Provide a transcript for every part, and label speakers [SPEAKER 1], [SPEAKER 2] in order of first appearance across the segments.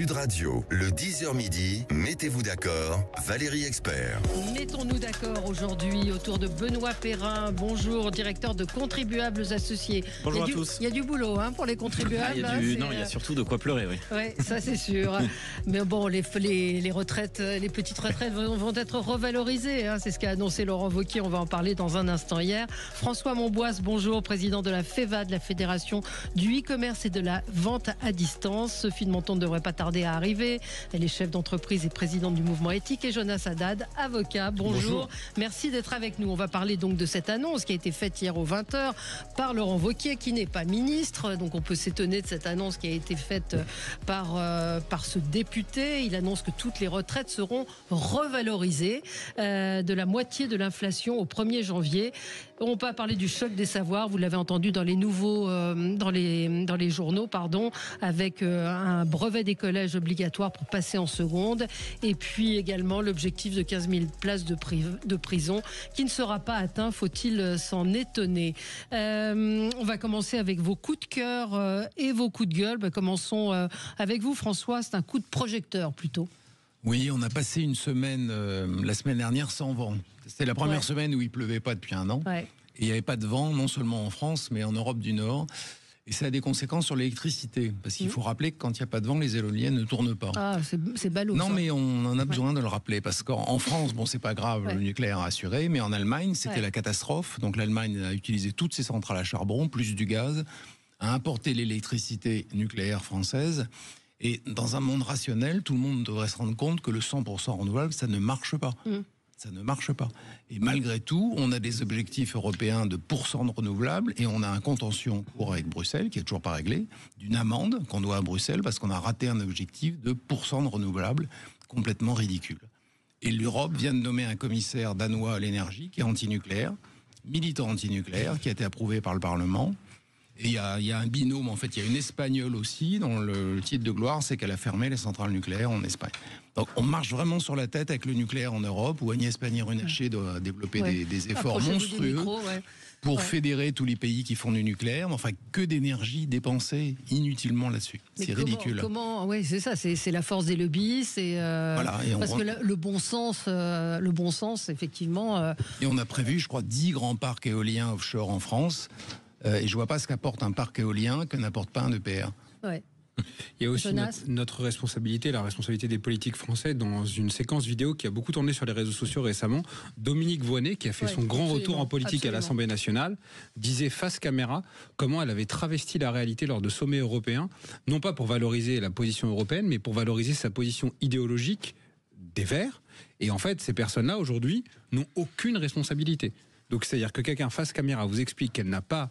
[SPEAKER 1] Sud Radio, le 10h midi, mettez-vous d'accord, Valérie Expert.
[SPEAKER 2] Mettons-nous d'accord aujourd'hui autour de Benoît Perrin. Bonjour, directeur de Contribuables Associés.
[SPEAKER 3] Bonjour à tous.
[SPEAKER 2] Il y a du boulot pour les contribuables.
[SPEAKER 3] Il y a surtout de quoi pleurer, oui.
[SPEAKER 2] Oui, ça c'est sûr. Mais bon, les retraites, les petites retraites vont être revalorisées. C'est ce qu'a annoncé Laurent Wauquiez. On va en parler dans un instant. Hier, François Monboisse, bonjour, président de la FEVA, de la Fédération du e-commerce et de la vente à distance. Sophie de Menton ne devrait pas tarder à arriver. Elle est chef d'entreprise et présidente du mouvement éthique. Et Jonas Haddad, avocat. Bonjour. Merci d'être avec nous. On va parler donc de cette annonce qui a été faite hier aux 20h par Laurent Wauquiez, qui n'est pas ministre. Donc on peut s'étonner de cette annonce qui a été faite par ce député. Il annonce que toutes les retraites seront revalorisées de la moitié de l'inflation au 1er janvier. On peut parler du choc des savoirs. Vous l'avez entendu dans les nouveaux, dans les journaux, avec un brevet des collèges obligatoire pour passer en seconde. Et puis également l'objectif de 15 000 places de prison qui ne sera pas atteint, faut-il s'en étonner. On va commencer avec vos coups de cœur et vos coups de gueule. Commençons avec vous, François. C'est un coup de projecteur plutôt.
[SPEAKER 4] Oui, on a passé une semaine, la semaine dernière, sans vent. C'était la première semaine où il pleuvait pas depuis un an. Ouais. Et il n'y avait pas de vent, non seulement en France, mais en Europe du Nord. Et ça a des conséquences sur l'électricité. Parce qu'il faut rappeler que quand il n'y a pas de vent, les éoliennes ne tournent pas.
[SPEAKER 2] Ah, c'est ballot.
[SPEAKER 4] Non,
[SPEAKER 2] ça.
[SPEAKER 4] mais on en a besoin de le rappeler. Parce qu'en France, bon, c'est pas grave, le nucléaire a assuré. Mais en Allemagne, c'était la catastrophe. Donc l'Allemagne a utilisé toutes ses centrales à charbon, plus du gaz, a importé l'électricité nucléaire française. Et dans un monde rationnel, tout le monde devrait se rendre compte que le 100% renouvelable, ça ne marche pas. Ça ne marche pas. Et malgré tout, on a des objectifs européens de % de renouvelables et on a un contentieux en cours avec Bruxelles, qui n'est toujours pas réglé, d'une amende qu'on doit à Bruxelles parce qu'on a raté un objectif de % de renouvelables complètement ridicule. Et l'Europe vient de nommer un commissaire danois à l'énergie qui est anti-nucléaire, militant anti-nucléaire, qui a été approuvé par le Parlement. Et il y a un binôme, en fait, il y a une Espagnole aussi, dont le titre de gloire, c'est qu'elle a fermé les centrales nucléaires en Espagne. Donc on marche vraiment sur la tête avec le nucléaire en Europe, où Agnès Pannier-Runacher doit développer des efforts monstrueux pour fédérer tous les pays qui font du nucléaire. Mais enfin, que d'énergie dépensée inutilement là-dessus. C'est ridicule.
[SPEAKER 2] Oui, c'est ça, c'est la force des lobbies, parce que le bon sens, effectivement...
[SPEAKER 4] Et on a prévu, je crois, 10 grands parcs éoliens offshore en France. Et je vois pas ce qu'apporte un parc éolien que n'apporte pas un EPR. Ouais.
[SPEAKER 5] Il y a aussi notre responsabilité, la responsabilité des politiques français dans une séquence vidéo qui a beaucoup tourné sur les réseaux sociaux récemment. Dominique Voynet, qui a fait son grand retour en politique à l'Assemblée nationale, disait face caméra comment elle avait travesti la réalité lors de sommets européens, non pas pour valoriser la position européenne, mais pour valoriser sa position idéologique des Verts. Et en fait, ces personnes-là, aujourd'hui, n'ont aucune responsabilité. Donc c'est-à-dire que quelqu'un face caméra vous explique qu'elle n'a pas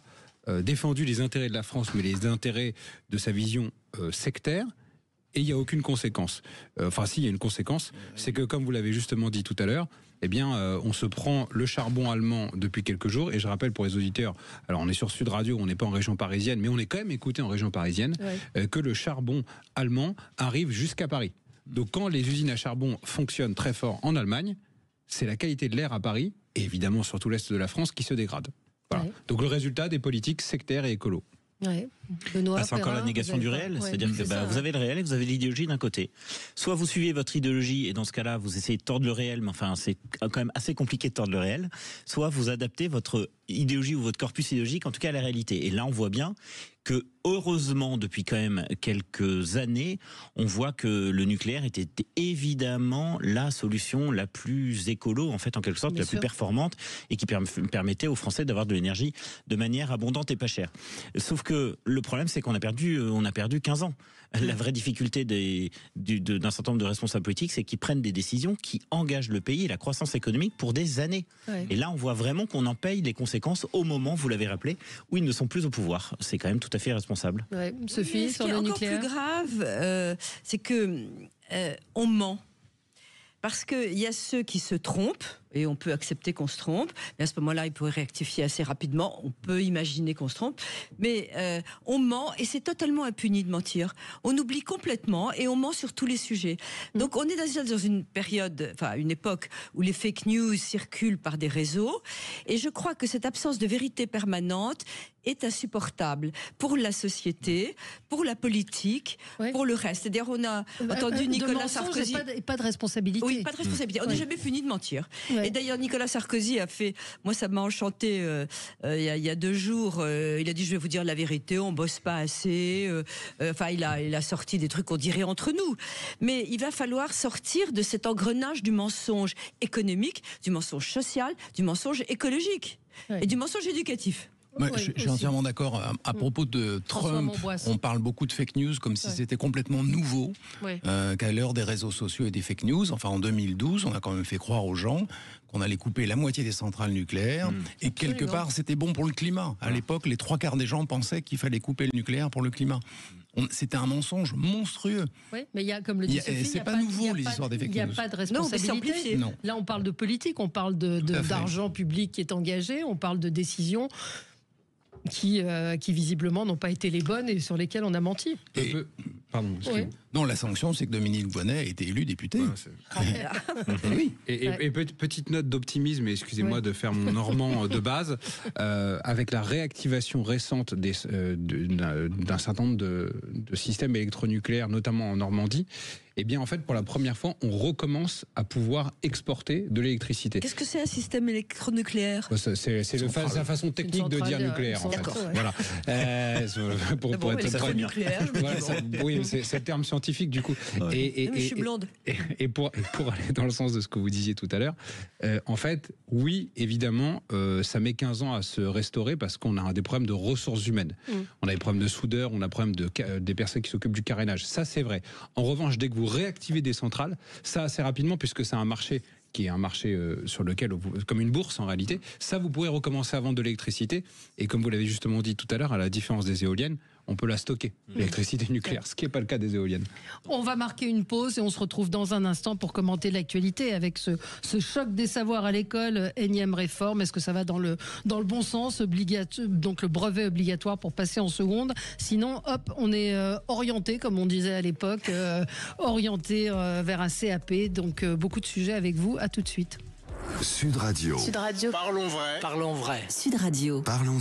[SPEAKER 5] défendu les intérêts de la France, mais les intérêts de sa vision sectaire, et il n'y a aucune conséquence. Enfin, si, il y a une conséquence, c'est que, comme vous l'avez justement dit tout à l'heure, eh bien, on se prend le charbon allemand depuis quelques jours, et je rappelle pour les auditeurs, alors on est sur Sud Radio, on n'est pas en région parisienne, mais on est quand même écouté en région parisienne, que le charbon allemand arrive jusqu'à Paris. Donc quand les usines à charbon fonctionnent très fort en Allemagne, c'est la qualité de l'air à Paris, et évidemment sur tout l'Est de la France, qui se dégrade. Voilà. Donc le résultat des politiques sectaires et écolos.
[SPEAKER 2] Benoît,
[SPEAKER 3] c'est encore la négation du réel, c'est-à-dire que vous avez le réel et vous avez l'idéologie d'un côté. Soit vous suivez votre idéologie et dans ce cas-là vous essayez de tordre le réel, mais enfin c'est quand même assez compliqué de tordre le réel. Soit vous adaptez votre idéologie ou votre corpus idéologique en tout cas à la réalité. Et là on voit bien que heureusement depuis quand même quelques années, on voit que le nucléaire était évidemment la solution la plus écolo en fait en quelque sorte, la plus performante et qui permettait aux Français d'avoir de l'énergie de manière abondante et pas chère. Sauf que le problème, c'est qu'on a perdu 15 ans. La vraie difficulté d'un certain nombre de responsables politiques, c'est qu'ils prennent des décisions qui engagent le pays et la croissance économique pour des années. Et là, on voit vraiment qu'on en paye les conséquences au moment, vous l'avez rappelé, où ils ne sont plus au pouvoir. C'est quand même tout à fait irresponsable.
[SPEAKER 2] Sophie, sur le nucléaire. Ce qui est encore
[SPEAKER 6] plus grave, c'est que on ment. Parce qu'il y a ceux qui se trompent et on peut accepter qu'on se trompe. Mais à ce moment-là, il pourrait rectifier assez rapidement. On peut imaginer qu'on se trompe. Mais on ment et c'est totalement impuni de mentir. On oublie complètement et on ment sur tous les sujets. Donc on est dans une période, enfin une époque où les fake news circulent par des réseaux. Et je crois que cette absence de vérité permanente est insupportable pour la société, pour la politique, pour le reste. C'est-à-dire, on a entendu Nicolas Sarkozy...
[SPEAKER 2] Et pas de responsabilité.
[SPEAKER 6] Oui, pas de responsabilité. On n'est jamais puni de mentir. Et d'ailleurs, Nicolas Sarkozy a fait... Moi, ça m'a enchanté il y a 2 jours. Il a dit, je vais vous dire la vérité, on bosse pas assez. Enfin, il a sorti des trucs qu'on dirait entre nous. Mais il va falloir sortir de cet engrenage du mensonge économique, du mensonge social, du mensonge écologique et du mensonge éducatif.
[SPEAKER 4] Je suis entièrement d'accord. À propos de Trump, on parle beaucoup de fake news comme si c'était complètement nouveau, qu'à l'heure des réseaux sociaux et des fake news. Enfin, en 2012, on a quand même fait croire aux gens qu'on allait couper la moitié des centrales nucléaires et quelque part, c'était bon pour le climat. À l'époque, les 3/4 des gens pensaient qu'il fallait couper le nucléaire pour le climat. C'était un mensonge monstrueux.
[SPEAKER 2] Oui, mais il y a, comme le dit Sophie,
[SPEAKER 4] c'est pas nouveau les histoires des fake news.
[SPEAKER 2] Il n'y a pas de responsabilité.
[SPEAKER 6] Non,
[SPEAKER 2] là, on parle de politique, on parle d'argent public qui est engagé, on parle de décisions qui visiblement n'ont pas été les bonnes et sur lesquelles on a menti.
[SPEAKER 5] Pardon.
[SPEAKER 4] Non, la sanction, c'est que Dominique Voynet a été élu député.
[SPEAKER 5] Oui. Et petite note d'optimisme, et excusez-moi de faire mon normand de base, avec la réactivation récente d'un certain nombre de systèmes électronucléaires, notamment en Normandie, eh bien, en fait, pour la première fois, on recommence à pouvoir exporter de l'électricité.
[SPEAKER 6] Qu'est-ce que c'est un système électronucléaire ?
[SPEAKER 5] C'est la façon technique de dire nucléaire, en fait. Voilà. Pour être très nucléaire. Oui, c'est le terme scientifique, du coup.
[SPEAKER 6] Mais je suis blonde.
[SPEAKER 5] Et pour aller dans le sens de ce que vous disiez tout à l'heure, en fait, oui, évidemment, ça met 15 ans à se restaurer parce qu'on a des problèmes de ressources humaines. On a des problèmes de soudeurs, on a des problèmes des personnes qui s'occupent du carénage. Ça, c'est vrai. En revanche, dès que vous réactivez des centrales, ça assez rapidement, puisque c'est un marché qui est un marché sur lequel, comme une bourse en réalité, ça vous pourrez recommencer à vendre de l'électricité. Et comme vous l'avez justement dit tout à l'heure, à la différence des éoliennes, on peut la stocker, l'électricité nucléaire, ce qui n'est pas le cas des éoliennes.
[SPEAKER 2] On va marquer une pause et on se retrouve dans un instant pour commenter l'actualité avec ce choc des savoirs à l'école, énième réforme. Est-ce que ça va dans le bon sens, donc le brevet obligatoire pour passer en seconde? Sinon, hop, on est orienté, comme on disait à l'époque, orienté vers un CAP. Donc beaucoup de sujets avec vous. À tout de suite.
[SPEAKER 1] Sud Radio.
[SPEAKER 7] Sud Radio.
[SPEAKER 8] Parlons vrai.
[SPEAKER 7] Parlons vrai.
[SPEAKER 6] Sud Radio.
[SPEAKER 1] Parlons.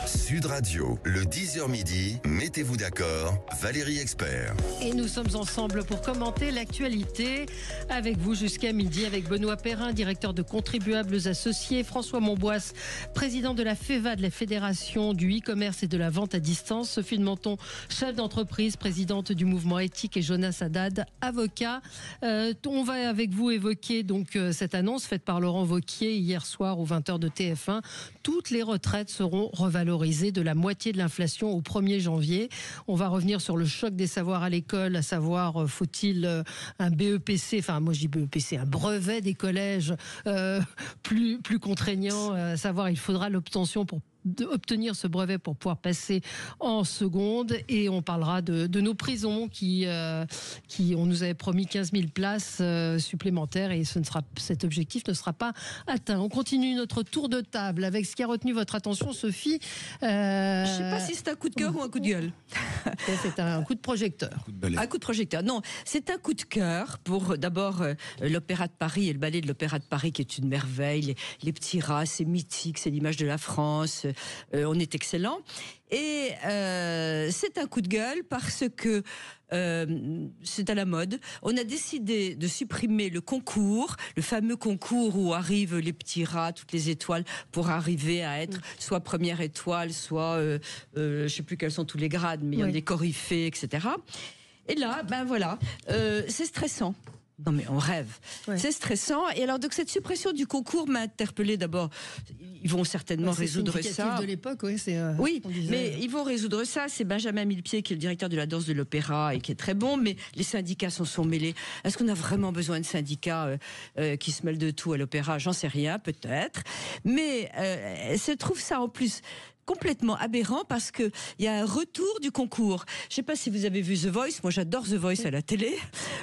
[SPEAKER 1] Sud Radio, le 10h midi, mettez-vous d'accord, Valérie Expert.
[SPEAKER 2] Et nous sommes ensemble pour commenter l'actualité avec vous jusqu'à midi, avec Benoît Perrin, directeur de Contribuables Associés, François Monboisse, président de la FEVA, de la Fédération du e-commerce et de la vente à distance, Sophie de Menton, chef d'entreprise, présidente du mouvement éthique, et Jonas Haddad, avocat. On va avec vous évoquer donc cette annonce faite par Laurent Wauquiez hier soir aux 20h de TF1. Toutes les retraites seront revalorisées de la moitié de l'inflation au 1er janvier. On va revenir sur le choc des savoirs à l'école, à savoir faut-il un BEPC, enfin moi je dis BEPC, un brevet des collèges plus contraignant, à savoir il faudra l'obtention pour obtenir ce brevet pour pouvoir passer en seconde, et on parlera de nos prisons qui on nous avait promis 15 000 places supplémentaires et cet objectif ne sera pas atteint. On continue notre tour de table avec ce qui a retenu votre attention, Sophie.
[SPEAKER 6] Je ne sais pas si c'est un coup de cœur ou un coup de gueule.
[SPEAKER 2] C'est un coup de projecteur.
[SPEAKER 6] Un coup de projecteur. Non, c'est un coup de cœur pour d'abord l'Opéra de Paris et le ballet de l'Opéra de Paris qui est une merveille. Les petits rats, c'est mythique, c'est l'image de la France. On est excellent. Et c'est un coup de gueule parce que c'est à la mode. On a décidé de supprimer le concours, le fameux concours où arrivent les petits rats, toutes les étoiles, pour arriver à être soit première étoile, soit je ne sais plus quels sont tous les grades, mais il y a des coryphées, etc. Et là, ben voilà, c'est stressant. Non mais on rêve. C'est stressant. Et alors donc cette suppression du concours m'a interpellée d'abord. Ils vont certainement résoudre ça.
[SPEAKER 2] De l'époque,
[SPEAKER 6] oui, mais ils vont résoudre ça. C'est Benjamin Millepied qui est le directeur de la danse de l'opéra et qui est très bon. Mais les syndicats s'en sont mêlés. Est-ce qu'on a vraiment besoin de syndicats qui se mêlent de tout à l'opéra? J'en sais rien, peut-être. Mais je trouve ça en plus complètement aberrant parce que il y a un retour du concours. Je sais pas si vous avez vu The Voice. Moi, j'adore The Voice à la télé.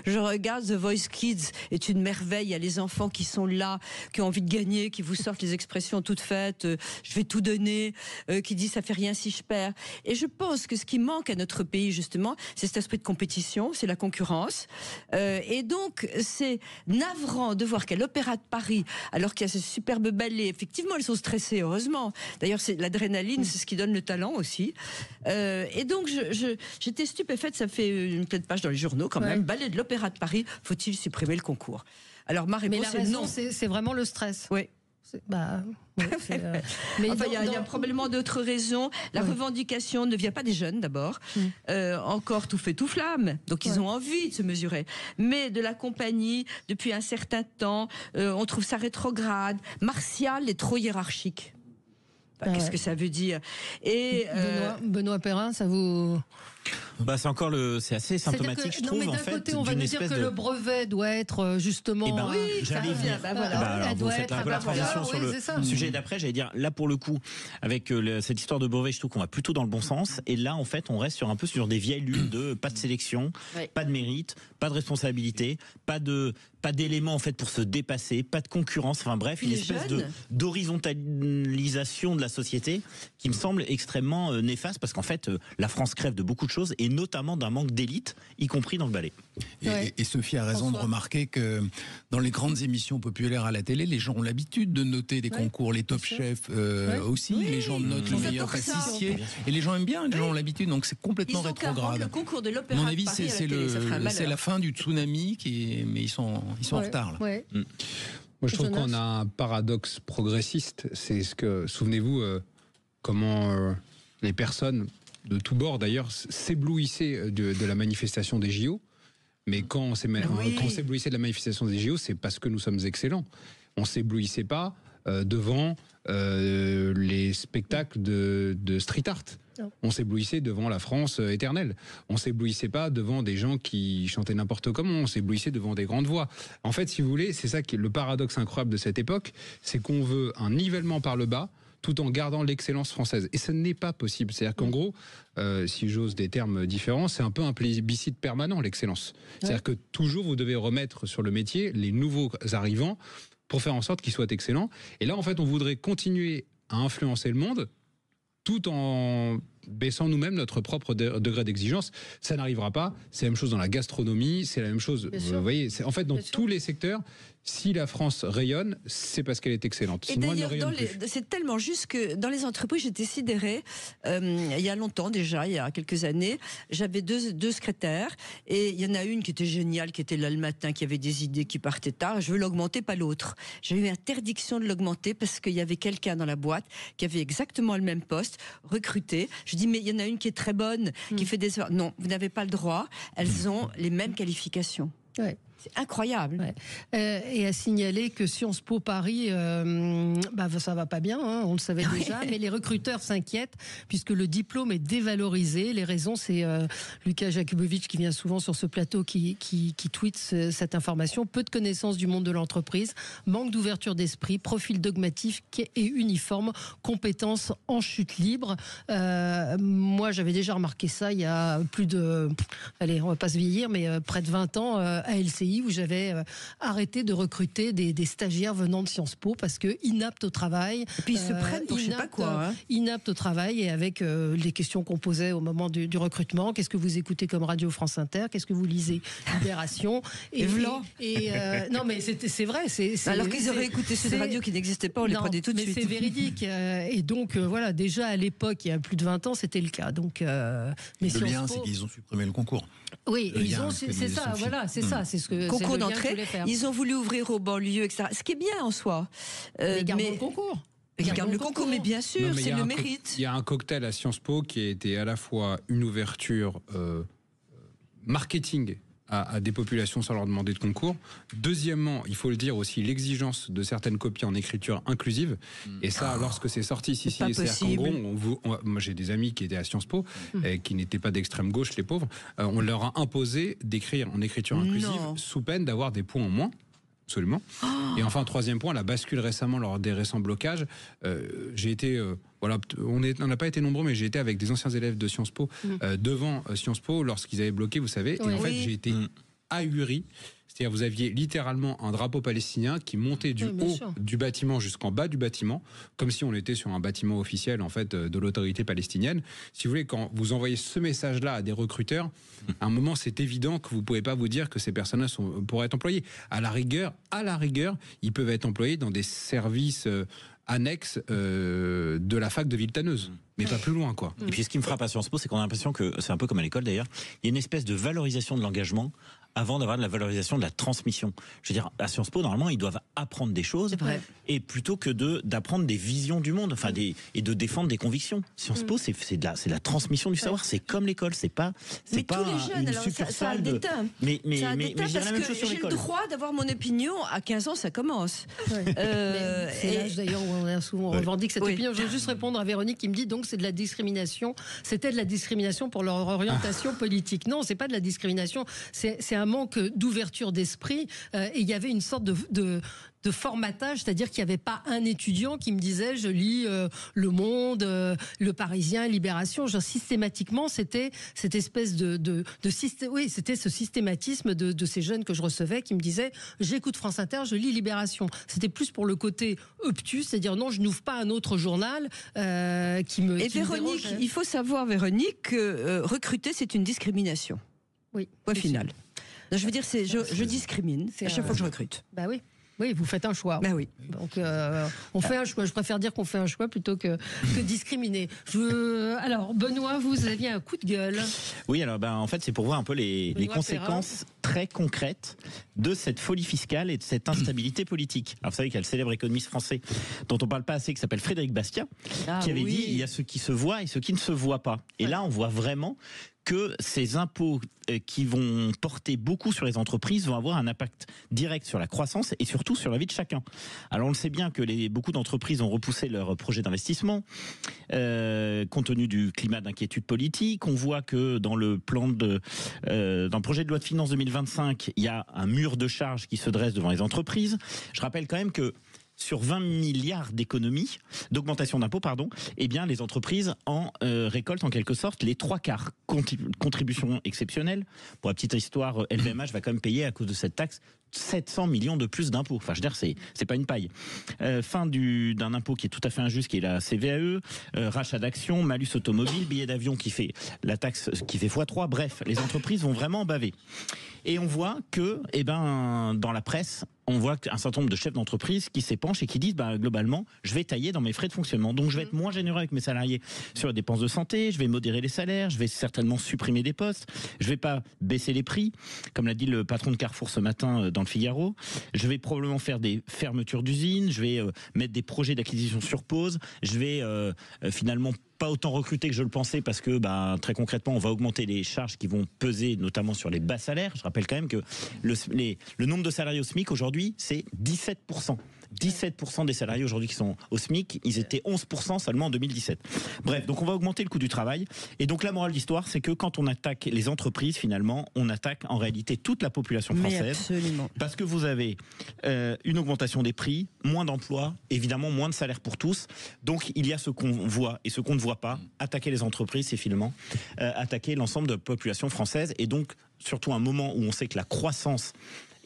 [SPEAKER 6] Je regarde The Voice Kids, est une merveille. Il y a les enfants qui sont là, qui ont envie de gagner, qui vous sortent les expressions toutes faites. Je vais tout donner. Qui disent ça fait rien si je perds. Et je pense que ce qui manque à notre pays justement, c'est cet esprit de compétition, c'est la concurrence. Et donc, c'est navrant de voir qu'à l'Opéra de Paris, alors qu'il y a ce superbe ballet, effectivement, elles sont stressées, heureusement. D'ailleurs, c'est l'adrénaline, c'est ce qui donne le talent aussi. Et donc, j'étais stupéfaite, ça fait une pleine page dans les journaux quand même. Ballet de l'Opéra de Paris, faut-il supprimer le concours? Alors, ma réponse est non.
[SPEAKER 2] C'est vraiment le stress.
[SPEAKER 6] Oui.
[SPEAKER 2] Mais
[SPEAKER 6] enfin, il y a probablement d'autres raisons. La revendication ne vient pas des jeunes d'abord. Encore tout fait tout flamme. Donc ils ont envie de se mesurer. Mais de la compagnie, depuis un certain temps, on trouve ça rétrograde. Martial est trop hiérarchique. Qu'est-ce que ça veut dire? Et
[SPEAKER 2] Benoît Perrin, ça vous...
[SPEAKER 3] c'est assez symptomatique, je trouve.
[SPEAKER 2] Non, mais d'un côté, on va nous dire que le brevet doit être justement.
[SPEAKER 3] J'allais venir. Vous faites un peu la transition sur le sujet d'après. J'allais dire, là pour le coup, avec cette histoire de brevet, je trouve qu'on va plutôt dans le bon sens. Et là, en fait, on reste sur des vieilles lunes de pas de sélection, pas de mérite, pas de responsabilité, pas d'éléments en fait pour se dépasser, pas de concurrence. Enfin bref, une espèce d'horizontalisation de la société qui me semble extrêmement néfaste parce qu'en fait, la France crève de beaucoup de choses et notamment d'un manque d'élite, y compris dans le ballet.
[SPEAKER 4] Et Sophie a raison de remarquer que dans les grandes émissions populaires à la télé, les gens ont l'habitude de noter des concours, les top chefs aussi, les gens notent le meilleur pâtissier, et les gens aiment bien, les gens ont l'habitude, donc c'est complètement rétrograde.
[SPEAKER 6] Le concours de l'Opéra
[SPEAKER 4] à mon avis,
[SPEAKER 6] de Paris
[SPEAKER 4] c'est la fin du tsunami, mais ils sont en retard là.
[SPEAKER 5] Moi, je trouve qu'on a un paradoxe progressiste. C'est ce que, souvenez-vous, comment les personnes de tous bords d'ailleurs s'éblouissaient de la manifestation des JO. Mais quand on s'éblouissait de la manifestation des JO, c'est parce que nous sommes excellents. On s'éblouissait pas devant les spectacles de street art. On s'éblouissait devant la France éternelle. On s'éblouissait pas devant des gens qui chantaient n'importe comment. On s'éblouissait devant des grandes voix. En fait, si vous voulez, c'est ça qui est le paradoxe incroyable de cette époque, c'est qu'on veut un nivellement par le bas, tout en gardant l'excellence française. Et ce n'est pas possible. C'est-à-dire qu'en gros, si j'ose des termes différents, c'est un peu un plébiscite permanent, l'excellence. C'est-à-dire que toujours, vous devez remettre sur le métier les nouveaux arrivants pour faire en sorte qu'ils soient excellents. Et là, en fait, on voudrait continuer à influencer le monde tout en baissant nous-mêmes notre propre degré d'exigence. Ça n'arrivera pas. C'est la même chose dans la gastronomie, c'est la même chose, vous voyez, en fait, dans tous les secteurs. Si la France rayonne, c'est parce qu'elle est excellente.
[SPEAKER 6] Et d'ailleurs, c'est tellement juste que dans les entreprises, j'étais sidérée. Il y a longtemps déjà, il y a quelques années, j'avais deux secrétaires et il y en a une qui était géniale, qui était là le matin, qui avait des idées, qui partait tard. Je veux l'augmenter, pas l'autre. J'ai eu interdiction de l'augmenter parce qu'il y avait quelqu'un dans la boîte qui avait exactement le même poste, recruté. Je dis, mais il y en a une qui est très bonne, qui fait des... Non, vous n'avez pas le droit. Elles ont les mêmes qualifications.
[SPEAKER 2] Ouais.
[SPEAKER 6] C'est incroyable.
[SPEAKER 2] Et à signaler que Sciences Po Paris, ça va pas bien, on le savait déjà, mais les recruteurs s'inquiètent puisque le diplôme est dévalorisé. Les raisons, c'est Lucas Jakubowicz qui vient souvent sur ce plateau qui tweet cette information. Peu de connaissances du monde de l'entreprise, manque d'ouverture d'esprit, profil dogmatique et uniforme, compétences en chute libre. Moi, j'avais déjà remarqué ça il y a plus de... Allez, on va pas se vieillir, mais près de 20 ans à LCI, où j'avais arrêté de recruter des stagiaires venant de Sciences Po parce que inaptes au travail.
[SPEAKER 6] Et puis ils se prennent pour je sais pas quoi.
[SPEAKER 2] Inaptes au travail et avec les questions qu'on posait au moment du recrutement. Qu'est-ce que vous écoutez comme radio France Inter? Qu'est-ce que vous lisez? Libération. Non mais c'est vrai.
[SPEAKER 6] Alors qu'ils auraient écouté cette radio qui n'existait pas, on les prenait tout de suite.
[SPEAKER 2] Mais c'est véridique. Et donc voilà, déjà à l'époque, il y a plus de 20 ans, c'était le cas. Donc, mais
[SPEAKER 4] le lien, c'est qu'ils ont supprimé le concours.
[SPEAKER 2] Oui, c'est ça. Voilà, c'est ça. C'est ce que
[SPEAKER 6] concours d'entrée, ils ont voulu ouvrir aux banlieues, etc. Ce qui est bien en soi.
[SPEAKER 2] Mais le concours.
[SPEAKER 6] Ils gardent le concours, mais bien sûr, c'est le mérite.
[SPEAKER 5] Il y a un cocktail à Sciences Po qui a été à la fois une ouverture marketing à des populations sans leur demander de concours. Deuxièmement, il faut le dire aussi, l'exigence de certaines copies en écriture inclusive. Et ça, lorsque c'est sorti, c'est-à-dire qu'en gros, moi j'ai des amis qui étaient à Sciences Po, qui n'étaient pas d'extrême gauche, les pauvres. On leur a imposé d'écrire en écriture inclusive sous peine d'avoir des points en moins. Absolument. Et enfin, troisième point, la bascule récemment lors des récents blocages. J'ai été, on n'a pas été nombreux, mais j'ai été avec des anciens élèves de Sciences Po devant Sciences Po lorsqu'ils avaient bloqué, vous savez. Et en fait, j'ai été ahuri. C'est-à-dire, vous aviez littéralement un drapeau palestinien qui montait du haut du bâtiment jusqu'en bas du bâtiment, comme si on était sur un bâtiment officiel en fait de l'autorité palestinienne. Si vous voulez, quand vous envoyez ce message-là à des recruteurs, à un moment, c'est évident que vous ne pouvez pas vous dire que ces personnes-là pourraient être employées. À la rigueur, ils peuvent être employés dans des services annexes de la fac de Villetaneuse. Mais pas plus loin, quoi.
[SPEAKER 3] Et puis, ce qui me frappe à Sciences Po, c'est qu'on a l'impression que, c'est un peu comme à l'école d'ailleurs, il y a une espèce de valorisation de l'engagement avant d'avoir de la valorisation de la transmission. Je veux dire, à Sciences Po, normalement, ils doivent apprendre des choses, et plutôt que d'apprendre des visions du monde, et de défendre des convictions. Sciences Po, c'est de la transmission du savoir. C'est comme l'école, c'est pas
[SPEAKER 6] tous les jeunes,
[SPEAKER 3] une succursale de...
[SPEAKER 6] Mais je dirais la même chose sur l'école. J'ai le droit d'avoir mon opinion. À 15 ans, ça commence.
[SPEAKER 2] C'est l'âge d'ailleurs où on a souvent revendique cette opinion. Je veux juste répondre à Véronique qui me dit donc c'est de la discrimination. C'était de la discrimination pour leur orientation politique. Non, c'est pas de la discrimination. C'est un manque d'ouverture d'esprit. Et il y avait une sorte de formatage, c'est-à-dire qu'il n'y avait pas un étudiant qui me disait je lis Le Monde, Le Parisien, Libération. Genre, systématiquement, c'était cette espèce c'était ce systématisme de ces jeunes que je recevais qui me disaient j'écoute France Inter, je lis Libération. C'était plus pour le côté obtus, c'est-à-dire non, je n'ouvre pas un autre journal qui me. Et
[SPEAKER 6] Véronique, il faut savoir, Véronique, que recruter c'est une discrimination.
[SPEAKER 2] Oui.
[SPEAKER 6] Point final. Je veux dire, je discrimine à chaque fois que je recrute.
[SPEAKER 2] Bah oui. Oui, vous faites un choix.
[SPEAKER 6] Ben oui.
[SPEAKER 2] Donc, on fait un choix. Je préfère dire qu'on fait un choix plutôt que discriminer. Alors, Benoît, vous aviez un coup de gueule.
[SPEAKER 3] Oui, alors en fait, c'est pour voir un peu les conséquences très concrètes de cette folie fiscale et de cette instabilité politique. Alors, vous savez qu'il y a le célèbre économiste français dont on parle pas assez, qui s'appelle Frédéric Bastiat, qui avait dit il y a ceux qui se voient et ceux qui ne se voient pas. Et là, on voit vraiment que ces impôts qui vont porter beaucoup sur les entreprises vont avoir un impact direct sur la croissance et surtout sur la vie de chacun. Alors on le sait bien que beaucoup d'entreprises ont repoussé leurs projets d'investissement compte tenu du climat d'inquiétude politique. On voit que dans le projet de loi de finances 2025, il y a un mur de charges qui se dresse devant les entreprises. Je rappelle quand même que sur 20 milliards d'augmentation d'impôts, eh bien, les entreprises en récoltent en quelque sorte les 3/4. Contribution exceptionnelle. Pour la petite histoire, LVMH va quand même payer à cause de cette taxe 700 millions de plus d'impôts. Enfin, je veux dire, c'est pas une paille. Fin d'un impôt qui est tout à fait injuste, qui est la CVAE, rachat d'actions, malus automobile, billet d'avion qui fait la taxe qui fait x3. Bref, les entreprises vont vraiment baver. Et on voit que, dans la presse, on voit un certain nombre de chefs d'entreprise qui s'épanchent et qui disent globalement, je vais tailler dans mes frais de fonctionnement. Donc je vais être moins généreux avec mes salariés sur les dépenses de santé, je vais modérer les salaires, je vais certainement supprimer des postes, je vais pas baisser les prix, comme l'a dit le patron de Carrefour ce matin dans le Figaro. Je vais probablement faire des fermetures d'usines, je vais mettre des projets d'acquisition sur pause, je vais finalement pas autant recruter que je le pensais parce que très concrètement on va augmenter les charges qui vont peser notamment sur les bas salaires. Je rappelle quand même que le nombre de salariés au SMIC aujourd'hui c'est 17%. 17% des salariés aujourd'hui qui sont au SMIC, ils étaient 11% seulement en 2017. Bref, donc on va augmenter le coût du travail. Et donc la morale de l'histoire, c'est que quand on attaque les entreprises, finalement, on attaque en réalité toute la population française.
[SPEAKER 6] Mais absolument.
[SPEAKER 3] Parce que vous avez une augmentation des prix, moins d'emplois, évidemment moins de salaires pour tous. Donc il y a ce qu'on voit et ce qu'on ne voit pas. Attaquer les entreprises, c'est finalement attaquer l'ensemble de la population française. Et donc, surtout à un moment où on sait que la croissance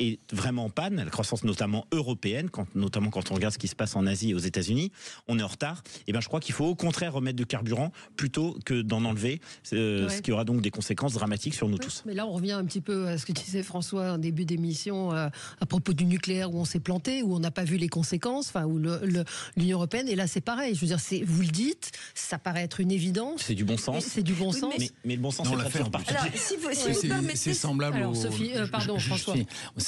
[SPEAKER 3] est vraiment en panne, la croissance notamment européenne, notamment quand on regarde ce qui se passe en Asie et aux États-Unis, on est en retard. Et je crois qu'il faut au contraire remettre du carburant plutôt que d'en enlever, ce qui aura donc des conséquences dramatiques sur nous tous.
[SPEAKER 2] Mais là, on revient un petit peu à ce que disait François en début d'émission à propos du nucléaire où on s'est planté, où on n'a pas vu les conséquences, où l'Union européenne. Et là, c'est pareil. Je veux dire, vous le dites, ça paraît être une évidence.
[SPEAKER 3] C'est du bon sens.
[SPEAKER 2] C'est du bon sens.
[SPEAKER 3] Mais le bon sens, c'est pas toujours parti.
[SPEAKER 6] Alors, si vous permettez,
[SPEAKER 4] c'est semblable.
[SPEAKER 2] Alors, Sophie, pardon, François.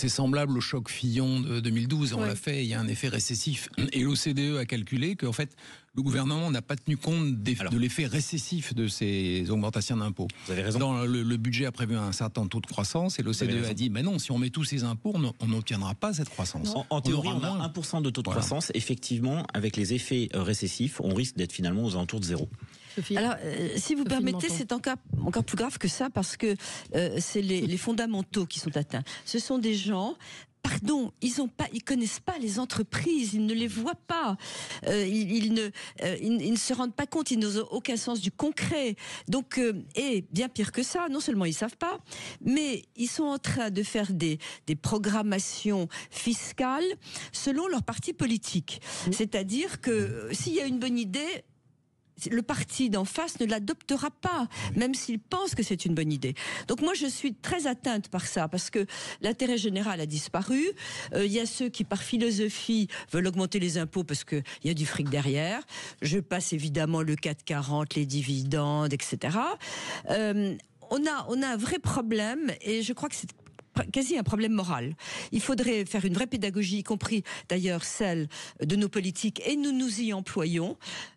[SPEAKER 4] C'est semblable au choc Fillon de 2012. On l'a fait, il y a un effet récessif. Et l'OCDE a calculé qu'en fait, le gouvernement n'a pas tenu compte de l'effet récessif de ces augmentations d'impôts.
[SPEAKER 3] Vous avez raison.
[SPEAKER 4] Dans le budget a prévu un certain taux de croissance et l'OCDE a dit non, si on met tous ces impôts, on n'obtiendra pas cette croissance.
[SPEAKER 3] En théorie, on a 1% de taux de croissance. Effectivement, avec les effets récessifs, on risque d'être finalement aux alentours de 0.
[SPEAKER 6] Alors, si vous permettez, c'est encore plus grave que ça parce que c'est les fondamentaux qui sont atteints. Ce sont des gens pardon, ils connaissent pas les entreprises, ils ne les voient pas, ils ne se rendent pas compte, ils n'ont aucun sens du concret. Donc, et bien pire que ça, non seulement ils savent pas, mais ils sont en train de faire des programmations fiscales selon leur parti politique. C'est-à-dire que s'il y a une bonne idée, le parti d'en face ne l'adoptera pas, même s'il pense que c'est une bonne idée. Donc moi, je suis très atteinte par ça, parce que l'intérêt général a disparu. Il y a ceux qui, par philosophie, veulent augmenter les impôts parce qu'il y a du fric derrière. Je passe évidemment le 440, les dividendes, etc. On a un vrai problème, et je crois que c'est quasi un problème moral. Il faudrait faire une vraie pédagogie, y compris d'ailleurs celle de nos politiques, et nous y employons,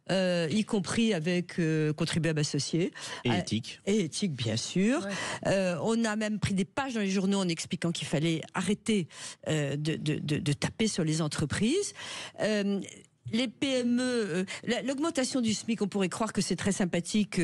[SPEAKER 6] y compris avec contribuables associés.
[SPEAKER 3] Et éthique.
[SPEAKER 6] Et éthique, bien sûr. Ouais. On a même pris des pages dans les journaux en expliquant qu'il fallait arrêter de taper sur les entreprises. Les PME, l'augmentation du SMIC, on pourrait croire que c'est très sympathique.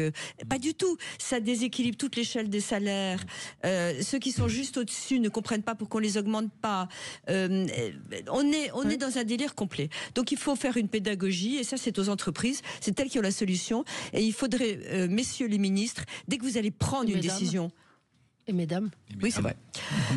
[SPEAKER 6] Pas du tout. Ça déséquilibre toute l'échelle des salaires. Ceux qui sont juste au-dessus ne comprennent pas pourquoi on les augmente pas. On est dans un délire complet. Donc il faut faire une pédagogie, et ça c'est aux entreprises. C'est elles qui ont la solution. Et il faudrait, messieurs les ministres, dès que vous allez prendre une décision...
[SPEAKER 2] Et mesdames.
[SPEAKER 6] Oui, c'est vrai.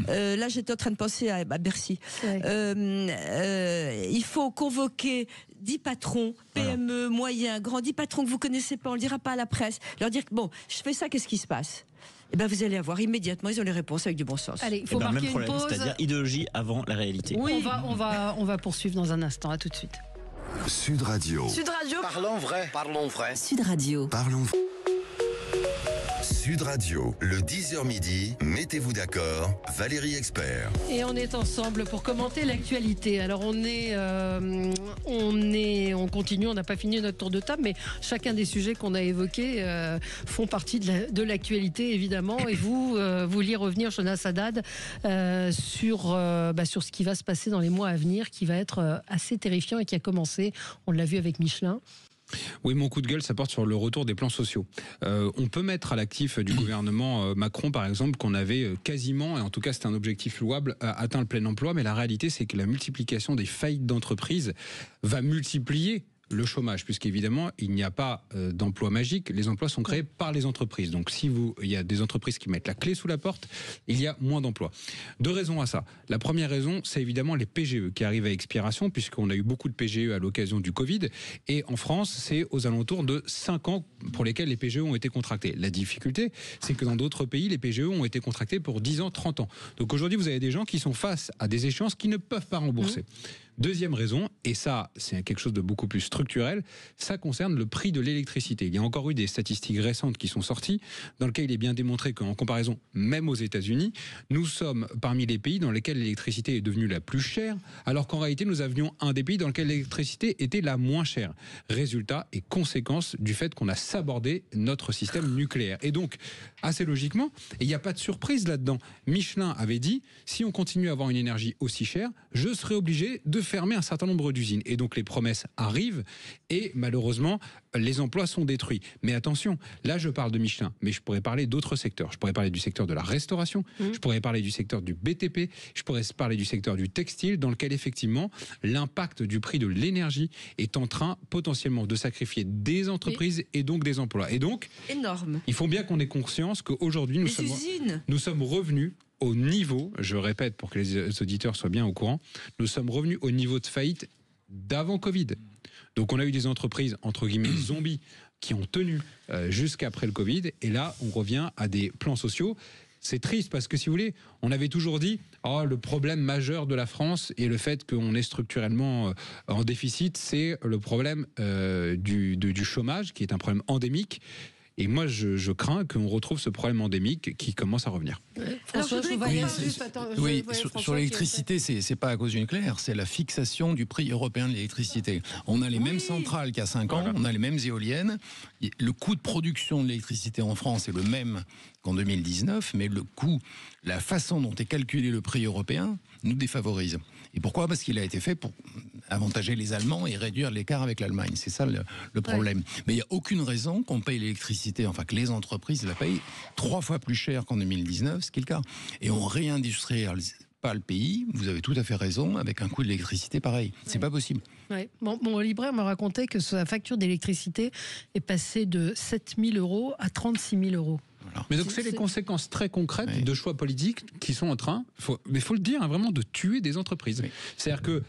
[SPEAKER 6] Là, j'étais en train de penser à Bercy. Ouais. Il faut convoquer 10 patrons, PME, moyens, grands, 10 patrons que vous connaissez pas, on le dira pas à la presse. Leur dire que bon, je fais ça, qu'est-ce qui se passe ? Eh ben, vous allez avoir immédiatement, ils ont les réponses avec du bon sens.
[SPEAKER 2] Allez, il faut marquer une pause.
[SPEAKER 3] C'est-à-dire idéologie avant la réalité.
[SPEAKER 2] Oui, on va poursuivre dans un instant. À tout de suite.
[SPEAKER 1] Sud Radio.
[SPEAKER 2] Sud Radio.
[SPEAKER 7] Parlons vrai. Parlons vrai.
[SPEAKER 8] Sud Radio.
[SPEAKER 1] Parlons vrai. Sud Radio, le 10h midi, mettez-vous d'accord, Valérie Expert.
[SPEAKER 2] Et on est ensemble pour commenter l'actualité. Alors on continue, on n'a pas fini notre tour de table, mais chacun des sujets qu'on a évoqués font partie de l'actualité évidemment. Et vous vouliez revenir, Jonas Haddad, sur ce qui va se passer dans les mois à venir, qui va être assez terrifiant et qui a commencé, on l'a vu avec Michelin.
[SPEAKER 5] Oui, mon coup de gueule, ça porte sur le retour des plans sociaux. On peut mettre à l'actif du gouvernement Macron, par exemple, qu'on avait quasiment, et en tout cas c'est un objectif louable, atteint le plein emploi, mais la réalité c'est que la multiplication des faillites d'entreprises va multiplier le chômage, puisqu'évidemment, il n'y a pas d'emploi magique. Les emplois sont créés par les entreprises. Donc, il y a des entreprises qui mettent la clé sous la porte, il y a moins d'emplois. 2 raisons à ça. La première raison, c'est évidemment les PGE qui arrivent à expiration, puisqu'on a eu beaucoup de PGE à l'occasion du Covid. Et en France, c'est aux alentours de 5 ans pour lesquels les PGE ont été contractés. La difficulté, c'est que dans d'autres pays, les PGE ont été contractés pour 10 ans, 30 ans. Donc aujourd'hui, vous avez des gens qui sont face à des échéances qu'ils ne peuvent pas rembourser. Deuxième raison, et ça c'est quelque chose de beaucoup plus structurel, ça concerne le prix de l'électricité. Il y a encore eu des statistiques récentes qui sont sorties, dans lesquelles il est bien démontré qu'en comparaison, même aux États-Unis, nous sommes parmi les pays dans lesquels l'électricité est devenue la plus chère, alors qu'en réalité nous avions un des pays dans lequel l'électricité était la moins chère. Résultat et conséquence du fait qu'on a sabordé notre système nucléaire. Et donc, assez logiquement, et il n'y a pas de surprise là-dedans, Michelin avait dit, si on continue à avoir une énergie aussi chère, je serai obligé de fermer un certain nombre d'usines. Et donc les promesses arrivent et malheureusement les emplois sont détruits. Mais attention, là je parle de Michelin, mais je pourrais parler d'autres secteurs. Je pourrais parler du secteur de la restauration, je pourrais parler du secteur du BTP, je pourrais parler du secteur du textile, dans lequel effectivement l'impact du prix de l'énergie est en train potentiellement de sacrifier des entreprises et donc des emplois. Et donc,
[SPEAKER 6] énorme.
[SPEAKER 5] Il faut bien qu'on ait conscience qu'aujourd'hui nous sommes revenus au niveau, je répète pour que les auditeurs soient bien au courant, nous sommes revenus au niveau de faillite d'avant Covid. Donc on a eu des entreprises, entre guillemets, zombies, qui ont tenu jusqu'après le Covid, et là on revient à des plans sociaux. C'est triste parce que si vous voulez, on avait toujours dit le problème majeur de la France et le fait qu'on est structurellement en déficit, c'est le problème du chômage, qui est un problème endémique. Et moi, je crains qu'on retrouve ce problème endémique qui commence à revenir.
[SPEAKER 2] François,
[SPEAKER 4] sur l'électricité, c'est pas à cause du nucléaire, c'est la fixation du prix européen de l'électricité. On a les mêmes centrales qu'il y a 5 ans, on a les mêmes éoliennes. Le coût de production de l'électricité en France est le même qu'en 2019, mais la façon dont est calculé le prix européen nous défavorise. Et pourquoi ? Parce qu'il a été fait pour avantager les Allemands et réduire l'écart avec l'Allemagne. C'est ça le problème. Mais il n'y a aucune raison qu'on paye l'électricité, enfin que les entreprises la payent 3 fois plus cher qu'en 2019, ce qui est le cas. Et on réindustrialise pas le pays, vous avez tout à fait raison, avec un coût de l'électricité pareil. C'est pas possible.
[SPEAKER 2] Ouais. Mon libraire me racontait que sa facture d'électricité est passée de 7 000 € à 36 000 €.
[SPEAKER 5] Voilà. Mais donc c'est les conséquences très concrètes de choix politiques qui sont en train, mais il faut le dire, hein, vraiment de tuer des entreprises. Oui. C'est-à-dire que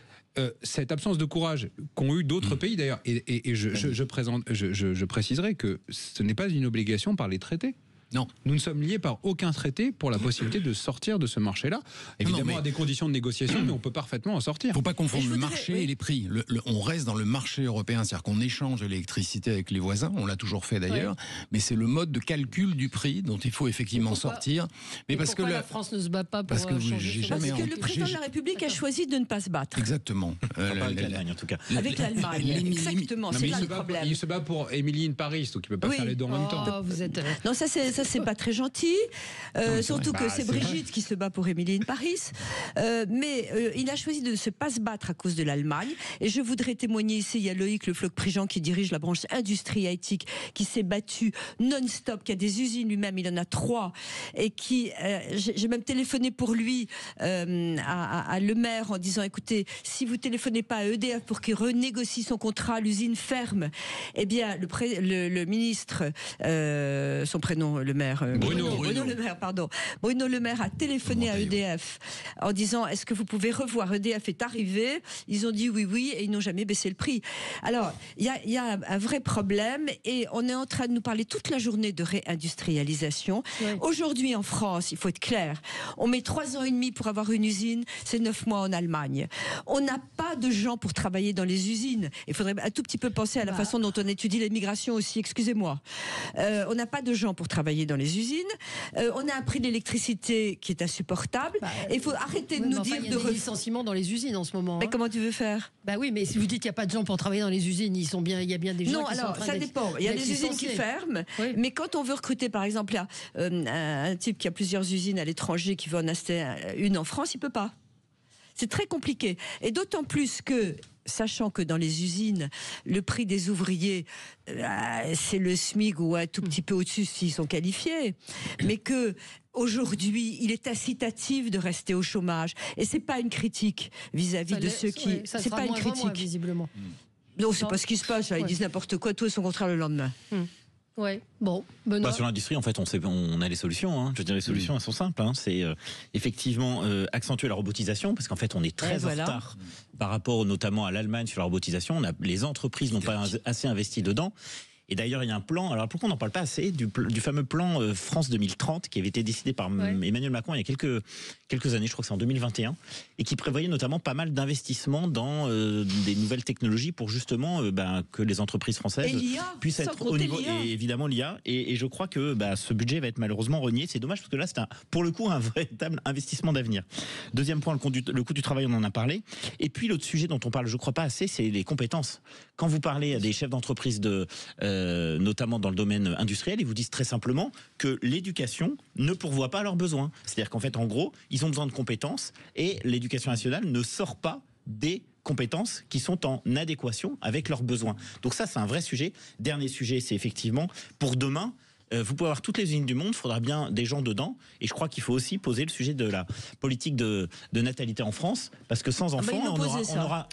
[SPEAKER 5] cette absence de courage qu'ont eu d'autres pays d'ailleurs, et je préciserai que ce n'est pas une obligation par les traités. Non, nous ne sommes liés par aucun traité pour la possibilité de sortir de ce marché-là. Évidemment, à des conditions de négociation, mais on peut parfaitement en sortir.
[SPEAKER 4] Il ne faut pas confondre le marché et les prix. On reste dans le marché européen, c'est-à-dire qu'on échange l'électricité avec les voisins, on l'a toujours fait d'ailleurs, mais c'est le mode de calcul du prix dont il faut effectivement sortir.
[SPEAKER 2] Mais parce que la France ne se bat pas pour changer
[SPEAKER 6] parce que le président de la République a choisi de ne pas se battre.
[SPEAKER 4] Exactement.
[SPEAKER 3] Avec l'Allemagne en tout cas.
[SPEAKER 6] Avec l'Allemagne, exactement. C'est là le problème.
[SPEAKER 5] Il se bat pour Émilie in Paris, donc il ne peut pas faire les deux en même temps.
[SPEAKER 6] Non, ça c'est pas très gentil, surtout que c'est Brigitte qui se bat pour Émilie in Paris, mais il a choisi de ne pas se battre à cause de l'Allemagne, et je voudrais témoigner ici, il y a Loïc Le Floch-Prigent qui dirige la branche industrie high-tech, qui s'est battu non-stop, qui a des usines lui-même, il en a 3, et qui, j'ai même téléphoné pour lui à Le Maire en disant, écoutez, si vous téléphonez pas à EDF pour qu'il renégocie son contrat, l'usine ferme. Eh bien, le ministre, son prénom, Le Maire, Bruno Le Maire, pardon. Bruno Le Maire a téléphoné à EDF en disant, est-ce que vous pouvez revoir, EDF est arrivé, ils ont dit oui, et ils n'ont jamais baissé le prix. Alors, il y a un vrai problème, et on est en train de nous parler toute la journée de réindustrialisation. Ouais. Aujourd'hui, en France, il faut être clair, on met 3 ans et demi pour avoir une usine, c'est 9 mois en Allemagne. On n'a pas de gens pour travailler dans les usines. Il faudrait un tout petit peu penser à la façon dont on étudie l'immigration aussi, excusez-moi. On n'a pas de gens pour travailler dans les usines. On a un prix de l'électricité qui est insupportable. Et il faut arrêter de nous dire
[SPEAKER 2] il y a des licenciements dans les usines en ce moment.
[SPEAKER 6] Mais comment tu veux faire ?
[SPEAKER 2] Oui, mais si vous dites qu'il n'y a pas de gens pour travailler dans les usines, il y a bien des gens qui sont en train
[SPEAKER 6] ça dépend. Il y a des usines qui ferment. Oui. Mais quand on veut recruter, par exemple, un type qui a plusieurs usines à l'étranger, qui veut en acheter une en France, il ne peut pas. C'est très compliqué. Et d'autant plus que, sachant que dans les usines, le prix des ouvriers, c'est le SMIC ou un tout petit peu au-dessus s'ils sont qualifiés, mais que aujourd'hui, il est incitatif de rester au chômage. Et c'est pas une critique vis-à-vis de ceux qui... c'est pas une critique.
[SPEAKER 2] Visiblement.
[SPEAKER 6] Non, c'est pas ce qui se passe. Là. Ils disent n'importe quoi, tout et son contraire le lendemain.
[SPEAKER 2] Ouais, bon, Benoît.
[SPEAKER 3] Sur l'industrie, en fait, on a les solutions. Hein. Je veux dire, les solutions, elles sont simples. Hein. C'est effectivement accentuer la robotisation, parce qu'en fait, on est très en retard par rapport notamment à l'Allemagne sur la robotisation. Les entreprises n'ont pas assez investi dedans. Et d'ailleurs, il y a un plan, alors pourquoi on n'en parle pas assez, du fameux plan France 2030 qui avait été décidé par Emmanuel Macron il y a quelques années, je crois que c'est en 2021, et qui prévoyait notamment pas mal d'investissements dans des nouvelles technologies pour justement que les entreprises françaises puissent être au niveau, et évidemment l'IA, et je crois que ce budget va être malheureusement renié. C'est dommage parce que là, c'est pour le coup un véritable investissement d'avenir. Deuxième point, le coût du travail, on en a parlé. Et puis l'autre sujet dont on parle, je crois pas assez, c'est les compétences. Quand vous parlez à des chefs d'entreprise notamment dans le domaine industriel, ils vous disent très simplement que l'éducation ne pourvoit pas à leurs besoins. C'est-à-dire qu'en fait, en gros, ils ont besoin de compétences et l'éducation nationale ne sort pas des compétences qui sont en adéquation avec leurs besoins. Donc ça, c'est un vrai sujet. Dernier sujet, c'est effectivement pour demain. Vous pouvez avoir toutes les usines du monde, il faudra bien des gens dedans. Et je crois qu'il faut aussi poser le sujet de la politique de natalité en France, parce que sans enfants,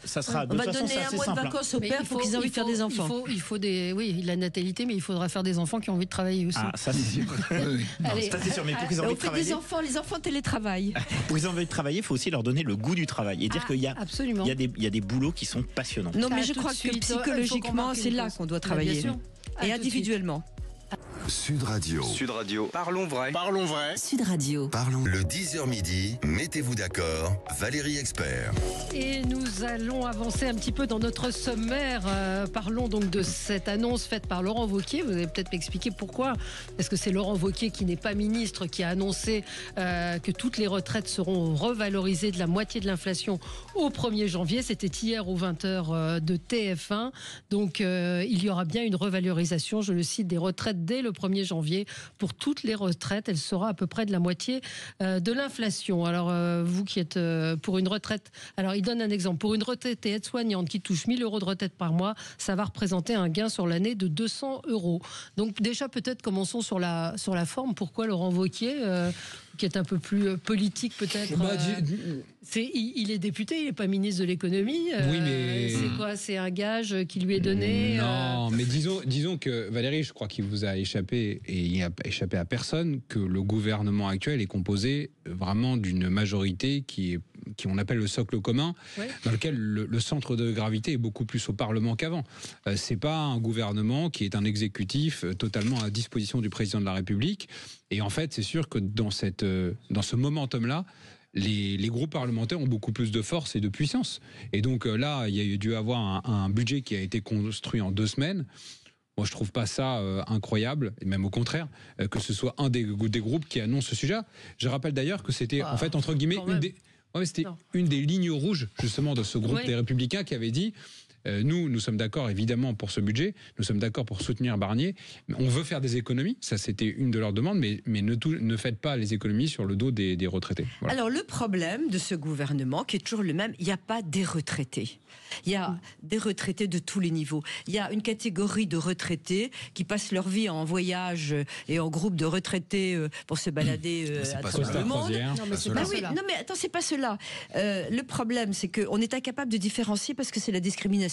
[SPEAKER 3] ça sera de toute façon c'est assez simple.
[SPEAKER 6] On va donner un mois de vacances aux pères pour qu'ils aient envie de faire des enfants.
[SPEAKER 2] Il faut la natalité, mais il faudra faire des enfants qui ont envie de travailler aussi.
[SPEAKER 3] Ah, ça c'est sûr. Ça c'est sûr, mais pour qu'ils aient envie de travailler.
[SPEAKER 6] Les enfants télétravaillent.
[SPEAKER 3] Pour qu'ils aient envie de travailler, il faut aussi leur donner le goût du travail et dire qu'il y a des boulots qui sont passionnants.
[SPEAKER 6] Non, mais je crois que psychologiquement, c'est là qu'on doit travailler. Et individuellement.
[SPEAKER 1] Sud Radio.
[SPEAKER 7] Sud Radio. Parlons vrai. Parlons vrai.
[SPEAKER 6] Sud Radio.
[SPEAKER 1] Parlons. Le 10h midi, mettez-vous d'accord, Valérie Expert.
[SPEAKER 2] Et nous allons avancer un petit peu dans notre sommaire. Parlons donc de cette annonce faite par Laurent Wauquiez. Vous allez peut-être m'expliquer pourquoi. Est-ce que c'est Laurent Wauquiez qui n'est pas ministre, qui a annoncé que toutes les retraites seront revalorisées de la moitié de l'inflation au 1er janvier. C'était hier aux 20h de TF1. Donc il y aura bien une revalorisation, je le cite, des retraites dès le le 1er janvier pour toutes les retraites. Elle sera à peu près de la moitié de l'inflation. Alors, vous qui êtes pour une retraite, alors il donne un exemple. Pour une retraitée aide-soignante qui touche 1 000 € de retraite par mois, ça va représenter un gain sur l'année de 200 €. Donc déjà, peut-être commençons sur la forme. Pourquoi Laurent Wauquiez, qui est un peu plus politique peut-être, il est député, il n'est pas ministre de l'économie.
[SPEAKER 5] Oui, mais
[SPEAKER 2] c'est quoi? C'est un gage qui lui est donné?
[SPEAKER 5] Non, mais disons que Valérie, je crois qu'il vous a échappé, et il n'a échappé à personne, que le gouvernement actuel est composé vraiment d'une majorité qui on appelle le socle commun, dans lequel le centre de gravité est beaucoup plus au Parlement qu'avant. C'est pas un gouvernement qui est un exécutif totalement à disposition du président de la République. Et en fait, c'est sûr que dans ce momentum-là, les groupes parlementaires ont beaucoup plus de force et de puissance. Et donc là, il y a dû avoir un budget qui a été construit en 2 semaines. Moi, je trouve pas ça incroyable, et même au contraire, que ce soit un des groupes qui annonce ce sujet. Je rappelle d'ailleurs que c'était, en fait, entre guillemets, une des lignes rouges, justement, de ce groupe des Républicains qui avait dit... Nous sommes d'accord évidemment pour ce budget, nous sommes d'accord pour soutenir Barnier, mais on veut faire des économies, ça c'était une de leurs demandes, mais ne faites pas les économies sur le dos des retraités. Voilà.
[SPEAKER 6] Alors le problème de ce gouvernement, qui est toujours le même, il n'y a pas des retraités. Il y a des retraités de tous les niveaux. Il y a une catégorie de retraités qui passent leur vie en voyage et en groupe de retraités pour se balader à travers le monde.
[SPEAKER 2] Non, mais c'est pas cela.
[SPEAKER 6] Non, mais attends, c'est pas cela. Le problème, c'est qu'on est incapable de différencier parce que c'est la discrimination.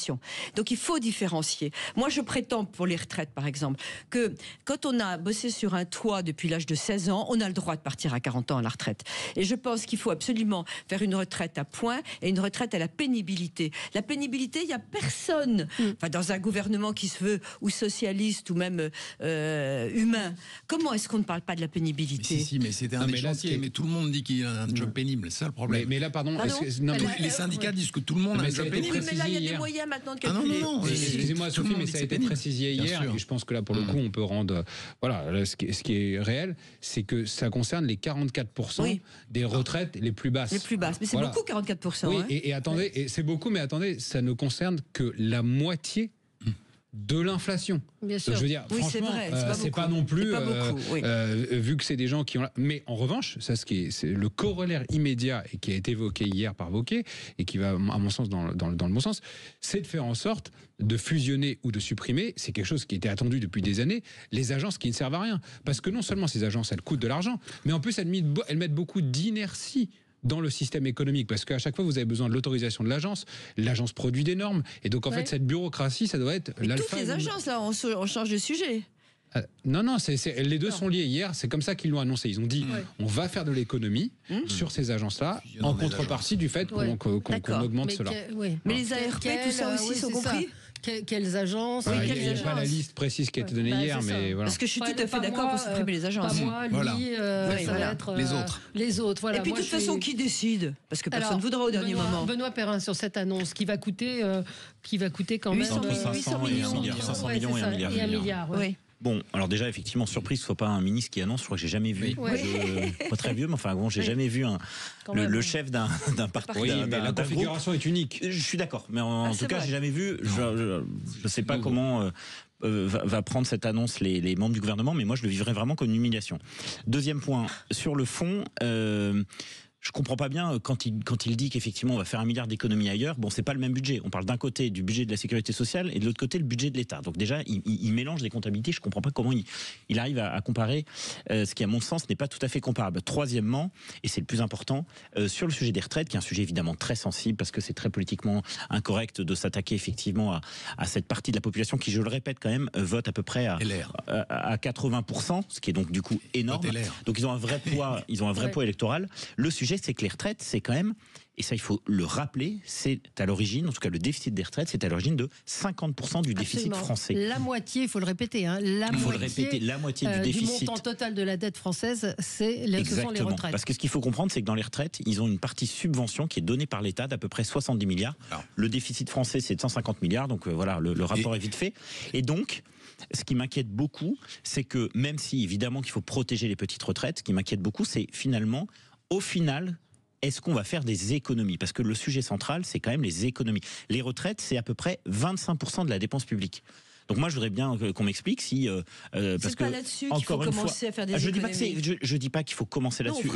[SPEAKER 6] Donc il faut différencier. Moi, je prétends pour les retraites, par exemple, que quand on a bossé sur un toit depuis l'âge de 16 ans, on a le droit de partir à 40 ans à la retraite. Et je pense qu'il faut absolument faire une retraite à points et une retraite à la pénibilité. La pénibilité, il n'y a personne, enfin, dans un gouvernement qui se veut ou socialiste ou même humain. Comment est-ce qu'on ne parle pas de la pénibilité?
[SPEAKER 4] Mais c'était un chantier. Mais tout le monde dit qu'il a un job pénible. C'est ça le problème.
[SPEAKER 5] Mais là, pardon.
[SPEAKER 4] Les syndicats disent que tout le monde a un job pénible.
[SPEAKER 6] Oui, mais là, il y a des moyens maintenant de calculer.
[SPEAKER 5] Excusez-moi, Sophie, mais ça a été précisé hier. Et je pense que là, pour le coup, on peut rendre. Voilà, ce qui est réel, c'est que ça concerne les 44% des retraites les plus basses.
[SPEAKER 6] Les plus basses. Mais c'est beaucoup, 44%.
[SPEAKER 5] Oui, et attendez, et c'est beaucoup, mais attendez, ça ne concerne que la moitié de l'inflation.
[SPEAKER 2] Bien sûr.
[SPEAKER 5] Donc, je veux dire, franchement, c'est pas non plus vu que c'est des gens qui ont. Mais en revanche, ça, c'est le corollaire immédiat et qui a été évoqué hier par Wauquiez et qui va, à mon sens, dans le bon sens, c'est de faire en sorte de fusionner ou de supprimer. C'est quelque chose qui était attendu depuis des années. Les agences qui ne servent à rien, parce que non seulement ces agences elles coûtent de l'argent, mais en plus elles mettent beaucoup d'inertie dans le système économique, parce qu'à chaque fois vous avez besoin de l'autorisation de l'agence produit des normes, et donc en fait cette bureaucratie, ça doit être l'alpha.
[SPEAKER 6] Toutes les agences, là, on change de sujet.
[SPEAKER 5] Non, les deux sont liés. Hier, c'est comme ça qu'ils l'ont annoncé. Ils ont dit, on va faire de l'économie sur ces agences-là, en contrepartie du fait qu'on augmente cela.
[SPEAKER 6] Mais les ARP, tout ça aussi sont compris.
[SPEAKER 2] Quelles agences?
[SPEAKER 5] Il n'y a pas la liste précise qui a été donnée hier, mais voilà.
[SPEAKER 6] Parce que je suis tout à fait d'accord pour supprimer les agences.
[SPEAKER 2] Pas moi, lui, ça va être
[SPEAKER 4] les autres.
[SPEAKER 2] Les autres, voilà.
[SPEAKER 6] Et puis de toute façon, qui décide? Parce que personne ne voudra au dernier moment.
[SPEAKER 2] Benoît Perrin, sur cette annonce, qui va coûter quand même
[SPEAKER 3] 500 millions et 1 milliard.
[SPEAKER 2] Oui.
[SPEAKER 3] Bon, alors déjà, effectivement, surprise, soit pas un ministre qui annonce, je crois que j'ai jamais vu. Pas très vieux, mais enfin, bon, j'ai jamais vu le chef d'un parti.
[SPEAKER 5] Oui, mais la configuration est unique.
[SPEAKER 3] Je suis d'accord, mais en tout cas, j'ai jamais vu. Je sais pas comment va prendre cette annonce les membres du gouvernement, mais moi, je le vivrais vraiment comme une humiliation. Deuxième point, sur le fond. Je comprends pas bien quand il dit qu'effectivement on va faire 1 milliard d'économies ailleurs. Bon, c'est pas le même budget. On parle d'un côté du budget de la sécurité sociale et de l'autre côté le budget de l'État. Donc déjà, il mélange les comptabilités. Je comprends pas comment il arrive à comparer ce qui, à mon sens, n'est pas tout à fait comparable. Troisièmement, et c'est le plus important, sur le sujet des retraites, qui est un sujet évidemment très sensible parce que c'est très politiquement incorrect de s'attaquer effectivement à cette partie de la population qui, je le répète quand même, vote à peu près à 80%, ce qui est donc du coup énorme. Donc ils ont un vrai poids, poids électoral. Le sujet, c'est que les retraites, c'est quand même, et ça il faut le rappeler, c'est à l'origine, en tout cas le déficit des retraites, c'est à l'origine de 50% du déficit français.
[SPEAKER 2] La moitié, il faut le répéter, la moitié du déficit. Du montant total de la dette française, ce sont les retraites.
[SPEAKER 3] Parce que ce qu'il faut comprendre, c'est que dans les retraites, ils ont une partie subvention qui est donnée par l'État d'à peu près 70 milliards. Alors, le déficit français, c'est de 150 milliards, donc voilà, le rapport est vite fait. Et donc, ce qui m'inquiète beaucoup, c'est que même si évidemment qu'il faut protéger les petites retraites, ce qui m'inquiète beaucoup, c'est finalement, au final, est-ce qu'on va faire des économies? Parce que le sujet central, c'est quand même les économies. Les retraites, c'est à peu près 25% de la dépense publique. Donc moi, je voudrais bien qu'on m'explique si
[SPEAKER 6] parce que pas là-dessus qu'il faut commencer à faire des économies.
[SPEAKER 3] Je dis pas qu'il faut commencer là-dessus.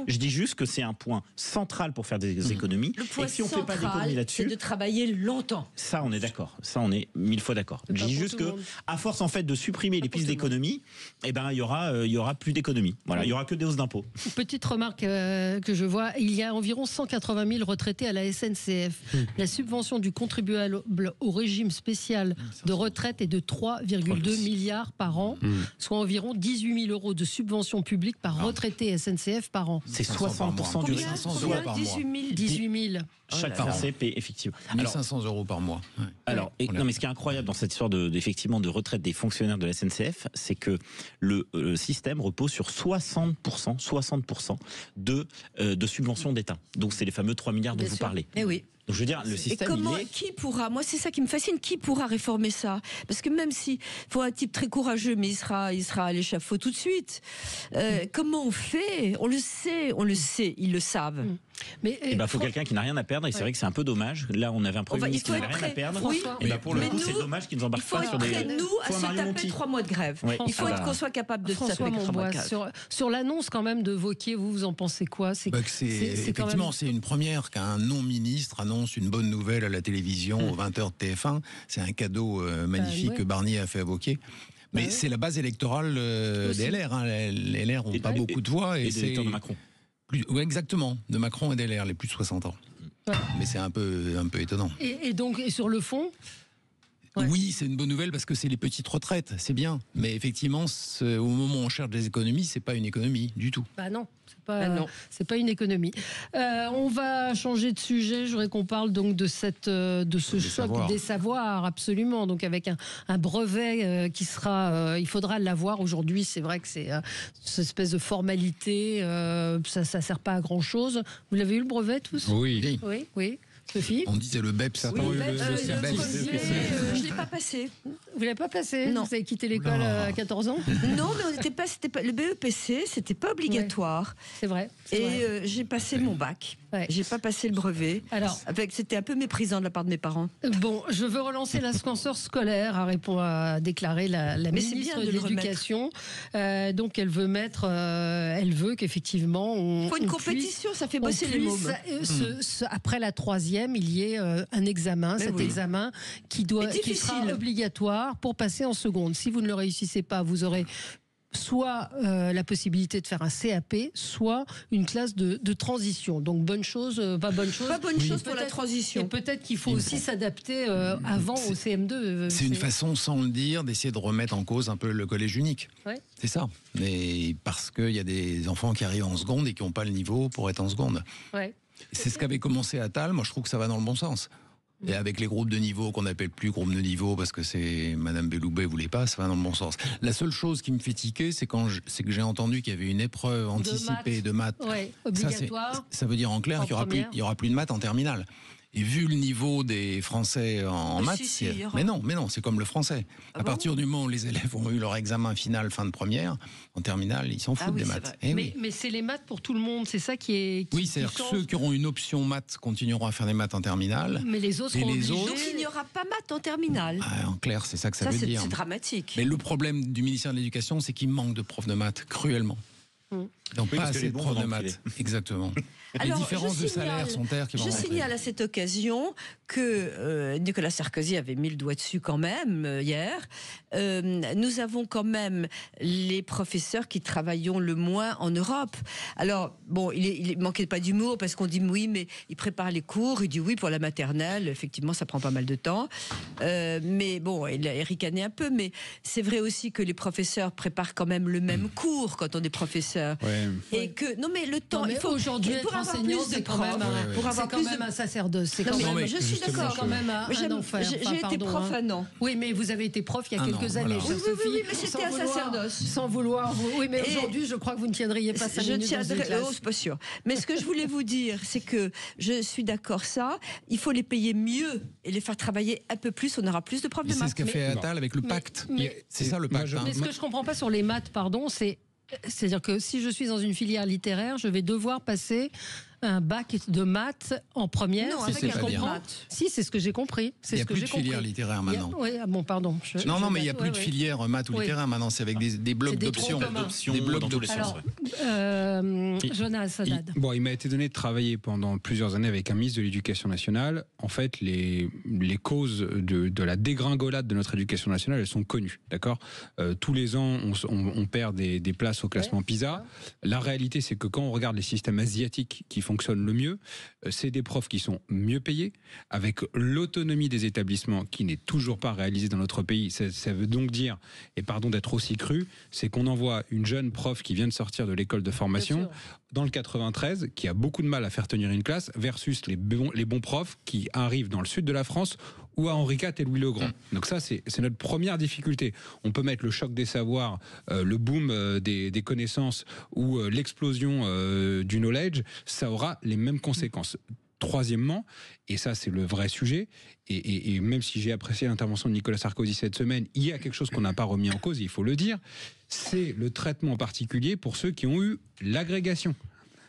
[SPEAKER 3] Je dis juste que c'est un point central pour faire des économies.
[SPEAKER 6] Le point
[SPEAKER 3] et si on
[SPEAKER 6] central,
[SPEAKER 3] fait pas d'économies là-dessus,
[SPEAKER 6] c'est de travailler longtemps.
[SPEAKER 3] Ça, on est d'accord. Ça, on est 1000 fois d'accord. Je dis juste que, à force en fait de supprimer les pistes d'économie, eh ben il y aura plus d'économies. Voilà, il y aura que des hausses d'impôts.
[SPEAKER 2] Petite remarque que je vois, il y a environ 180 000 retraités à la SNCF. La subvention du contribuable au régime spécial de retraite est de 3,2 milliards par an, soit environ 18 000 euros de subvention publique par retraité SNCF par an.
[SPEAKER 3] C'est 60% du régime.
[SPEAKER 2] 18 000.
[SPEAKER 3] Chaque Français paie effectivement.
[SPEAKER 4] 1 500 euros par mois. Ouais.
[SPEAKER 3] Alors, non, mais ce qui est incroyable dans cette histoire effectivement de retraite des fonctionnaires de la SNCF, c'est que le système repose sur 60% de subventions d'État. Donc c'est les fameux 3 milliards dont vous parlez.
[SPEAKER 6] Eh oui.
[SPEAKER 3] Donc je veux dire, le système,
[SPEAKER 6] qui pourra, moi c'est ça qui me fascine, qui pourra réformer ça? Parce que même si faut un type très courageux, mais il sera à l'échafaud tout de suite. Comment on fait? On le sait, ils le savent.
[SPEAKER 3] Mais faut quelqu'un qui n'a rien à perdre, et c'est vrai que c'est un peu dommage. Là, on avait un Premier ministre qui n'avait rien à perdre.
[SPEAKER 6] Oui,
[SPEAKER 3] et pour le coup, c'est dommage qu'ils ne nous embarquent pas sur des.
[SPEAKER 6] Il faut être nous à se taper 3 mois de grève.
[SPEAKER 3] Ouais.
[SPEAKER 6] Il faut qu'on soit capable de se taper 3 mois de grève.
[SPEAKER 2] Sur l'annonce quand même de Wauquiez, vous en pensez quoi?
[SPEAKER 4] Effectivement, c'est une première qu'un non-ministre annonce une bonne nouvelle à la télévision aux 20h de TF1. C'est un cadeau magnifique que Barnier a fait à Wauquiez. Mais c'est la base électorale des LR. Hein. Les LR n'ont pas beaucoup de voix.
[SPEAKER 3] Et des électeurs de Macron.
[SPEAKER 4] Oui, exactement, de Macron et des LR, les plus de 60 ans. Ouais. Mais c'est un peu étonnant.
[SPEAKER 2] Et donc, sur le fond,
[SPEAKER 4] oui, c'est une bonne nouvelle parce que c'est les petites retraites, c'est bien. Mais effectivement, au moment où on cherche des économies, c'est pas une économie du tout.
[SPEAKER 2] Bah non. C'est pas une économie. On va changer de sujet. Je voudrais qu'on parle donc de ce choc des savoirs, absolument. Donc avec un brevet qui sera, il faudra l'avoir aujourd'hui. C'est vrai que c'est cette espèce de formalité. Ça sert pas à grand chose. Vous l'avez eu le brevet tous?
[SPEAKER 4] Oui.
[SPEAKER 2] Sophie?
[SPEAKER 4] On disait le BEPS.
[SPEAKER 6] Je l'ai pas passé.
[SPEAKER 2] Vous l'avez pas passé?
[SPEAKER 6] Non.
[SPEAKER 2] Vous avez quitté l'école à 14 ans?
[SPEAKER 6] Non, mais c'était pas le BEPC, c'était pas obligatoire.
[SPEAKER 2] C'est vrai.
[SPEAKER 6] Et j'ai passé mon bac. J'ai pas passé le brevet. Alors, c'était un peu méprisant de la part de mes parents.
[SPEAKER 2] Bon, je veux relancer l'ascenseur scolaire, a déclaré la ministre de l'Éducation. Donc elle veut qu'effectivement
[SPEAKER 6] il faut une compétition, ça fait bosser les mômes.
[SPEAKER 2] Après la 3e, il y ait un examen, examen qui sera obligatoire pour passer en seconde. Si vous ne le réussissez pas, vous aurez soit la possibilité de faire un CAP, soit une classe de transition. Donc bonne chose, pas bonne chose.
[SPEAKER 6] Pas bonne chose pour la transition.
[SPEAKER 2] Et peut-être qu'il faut aussi s'adapter avant au CM2.
[SPEAKER 4] C'est une façon, sans le dire, d'essayer de remettre en cause un peu le collège unique.
[SPEAKER 2] Ouais.
[SPEAKER 4] C'est ça. Mais parce qu'il y a des enfants qui arrivent en seconde et qui n'ont pas le niveau pour être en seconde.
[SPEAKER 2] Ouais.
[SPEAKER 4] C'est ce qu'avait commencé Attal. Moi, je trouve que ça va dans le bon sens. Et avec les groupes de niveau qu'on n'appelle plus groupes de niveau parce que c'est Madame Belloubet voulait pas, ça va dans le bon sens. La seule chose qui me fait tiquer, c'est que j'ai entendu qu'il y avait une épreuve anticipée de maths.
[SPEAKER 2] Obligatoire.
[SPEAKER 4] Ça veut dire en clair qu'il y aura plus de maths en terminale. Et vu le niveau des Français en maths, mais non, c'est comme le français. À partir du moment où les élèves ont eu leur examen final fin de première, en terminale, ils s'en foutent des maths.
[SPEAKER 2] Mais c'est les maths pour tout le monde, c'est ça qui est.
[SPEAKER 4] Oui, c'est-à-dire que ceux qui auront une option maths continueront à faire des maths en terminale.
[SPEAKER 2] Mais les autres,
[SPEAKER 6] donc il n'y aura pas maths en terminale.
[SPEAKER 4] En clair, c'est ça que ça veut dire.
[SPEAKER 6] C'est dramatique.
[SPEAKER 4] Mais le problème du ministère de l'Éducation, c'est qu'il manque de profs de maths, cruellement. Donc pas assez de profs de maths. Exactement.
[SPEAKER 6] Alors,
[SPEAKER 4] les différences de salaire sont terres qui vont rentrer.
[SPEAKER 6] Je signale à cette occasion que Nicolas Sarkozy avait mis le doigt dessus quand même hier. Nous avons quand même les professeurs qui travaillons le moins en Europe. Alors, bon, il manquait pas d'humour parce qu'on dit oui, mais il prépare les cours. Il dit oui pour la maternelle. Effectivement, ça prend pas mal de temps. Mais bon, il a ricané un peu. Mais c'est vrai aussi que les professeurs préparent quand même le même cours quand on est professeur. Et que, non mais le temps, il faut
[SPEAKER 2] aujourd'hui enseignant, c'est quand même un sacerdoce.
[SPEAKER 6] Je suis d'accord.
[SPEAKER 2] C'est quand même un enfer.
[SPEAKER 6] J'ai été prof un an.
[SPEAKER 2] Oui, mais vous avez été prof il y a quelques années, chère Sophie.
[SPEAKER 6] Oui, mais c'était un sacerdoce.
[SPEAKER 2] Sans vouloir. Oui, mais aujourd'hui, je crois que vous ne tiendriez pas 5 minutes dans une classe.
[SPEAKER 6] C'est pas sûr. Mais ce que je voulais vous dire, c'est que je suis d'accord il faut les payer mieux et les faire travailler un peu plus. On aura plus de profs de maths.
[SPEAKER 4] C'est ce qu'a fait Attal avec le pacte. C'est ça le pacte.
[SPEAKER 2] Mais ce que je comprends pas sur les maths, c'est-à-dire que si je suis dans une filière littéraire, je vais devoir passer un bac de maths en première.
[SPEAKER 6] Non,
[SPEAKER 4] avec un
[SPEAKER 6] bac de
[SPEAKER 4] maths.
[SPEAKER 2] Si, c'est ce que j'ai compris.
[SPEAKER 4] Il n'y a plus de filière littéraire maintenant.
[SPEAKER 2] Oui, bon, pardon.
[SPEAKER 4] Non, mais il n'y a plus de filière maths ou littéraire maintenant. C'est avec des blocs d'options.
[SPEAKER 3] Des blocs d'options.
[SPEAKER 2] Jonas Haddad.
[SPEAKER 5] Il m'a été donné de travailler pendant plusieurs années avec un ministre de l'Éducation nationale. En fait, les causes de la dégringolade de notre éducation nationale, elles sont connues. D'accord ? Tous les ans, on perd des places au classement PISA. La réalité, c'est que quand on regarde les systèmes asiatiques qui fonctionnent le mieux, c'est des profs qui sont mieux payés, avec l'autonomie des établissements qui n'est toujours pas réalisée dans notre pays. Ça veut donc dire, et pardon d'être aussi cru, c'est qu'on envoie une jeune prof qui vient de sortir de l'école de formation dans le 93, qui a beaucoup de mal à faire tenir une classe, versus les bons profs qui arrivent dans le sud de la France ou à Henri IV et Louis le Grand. Donc ça, c'est notre première difficulté. On peut mettre le choc des savoirs, le boom des connaissances ou l'explosion du knowledge, ça aura les mêmes conséquences. Troisièmement, et ça c'est le vrai sujet, et même si j'ai apprécié l'intervention de Nicolas Sarkozy cette semaine, il y a quelque chose qu'on n'a pas remis en cause, il faut le dire, c'est le traitement particulier pour ceux qui ont eu l'agrégation.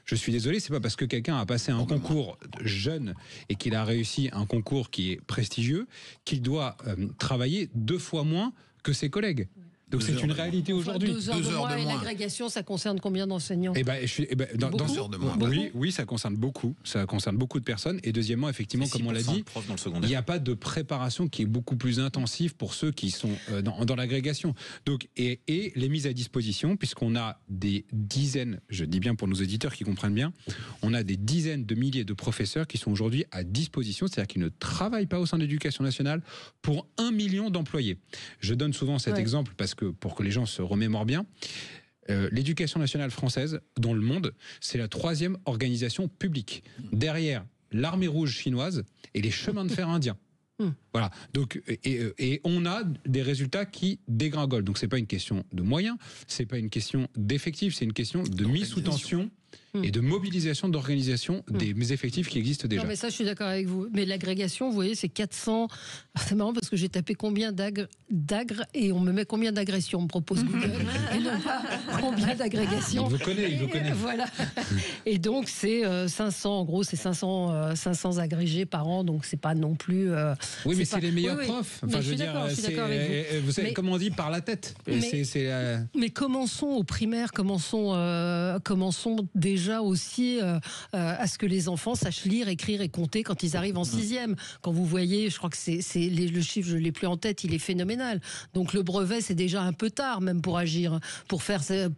[SPEAKER 5] Je suis désolé, c'est pas parce que quelqu'un a passé un concours jeune et qu'il a réussi un concours qui est prestigieux qu'il doit travailler 2 fois moins que ses collègues. Donc c'est une réalité aujourd'hui.
[SPEAKER 2] 2 heures de moins. Et l'agrégation, ça concerne combien d'enseignants ?
[SPEAKER 5] Oui, ça concerne beaucoup. Ça concerne beaucoup de personnes. Et deuxièmement, effectivement, comme on l'a dit, il n'y a pas de préparation qui est beaucoup plus intensive pour ceux qui sont dans l'agrégation. Donc, et les mises à disposition, puisqu'on a des dizaines, je dis bien pour nos éditeurs qui comprennent bien, on a des dizaines de milliers de professeurs qui sont aujourd'hui à disposition, c'est-à-dire qu'ils ne travaillent pas au sein de l'Éducation nationale pour 1 million d'employés. Je donne souvent cet exemple parce que pour que les gens se remémorent bien, l'éducation nationale française, dans le monde, c'est la 3e organisation publique, derrière l'armée rouge chinoise et les chemins de fer indiens. Voilà. Donc, et on a des résultats qui dégringolent. Donc, c'est pas une question de moyens, c'est pas une question d'effectifs, c'est une question de mise sous tension et de mobilisation d'organisation des effectifs qui existent déjà.
[SPEAKER 2] Non, mais ça, je suis d'accord avec vous. Mais l'agrégation, vous voyez, c'est 400. C'est marrant parce que j'ai tapé combien d'agres et on me met combien d'agressions. On me propose Google et non pas combien d'agrégations.
[SPEAKER 5] Il vous connaît.
[SPEAKER 2] Voilà. Et donc, c'est 500, en gros, c'est 500 agrégés par an. Donc, c'est pas non plus.
[SPEAKER 5] Oui, mais c'est les meilleurs profs. Enfin, je veux dire,
[SPEAKER 2] je suis d'accord avec vous.
[SPEAKER 5] Vous savez, comment on dit, par la tête.
[SPEAKER 2] Mais commençons au primaire, commençons déjà aussi à ce que les enfants sachent lire, écrire et compter quand ils arrivent en 6e. Quand vous voyez, je crois que le chiffre, je l'ai plus en tête, il est phénoménal. Donc le brevet, c'est déjà un peu tard même pour agir, pour faire ce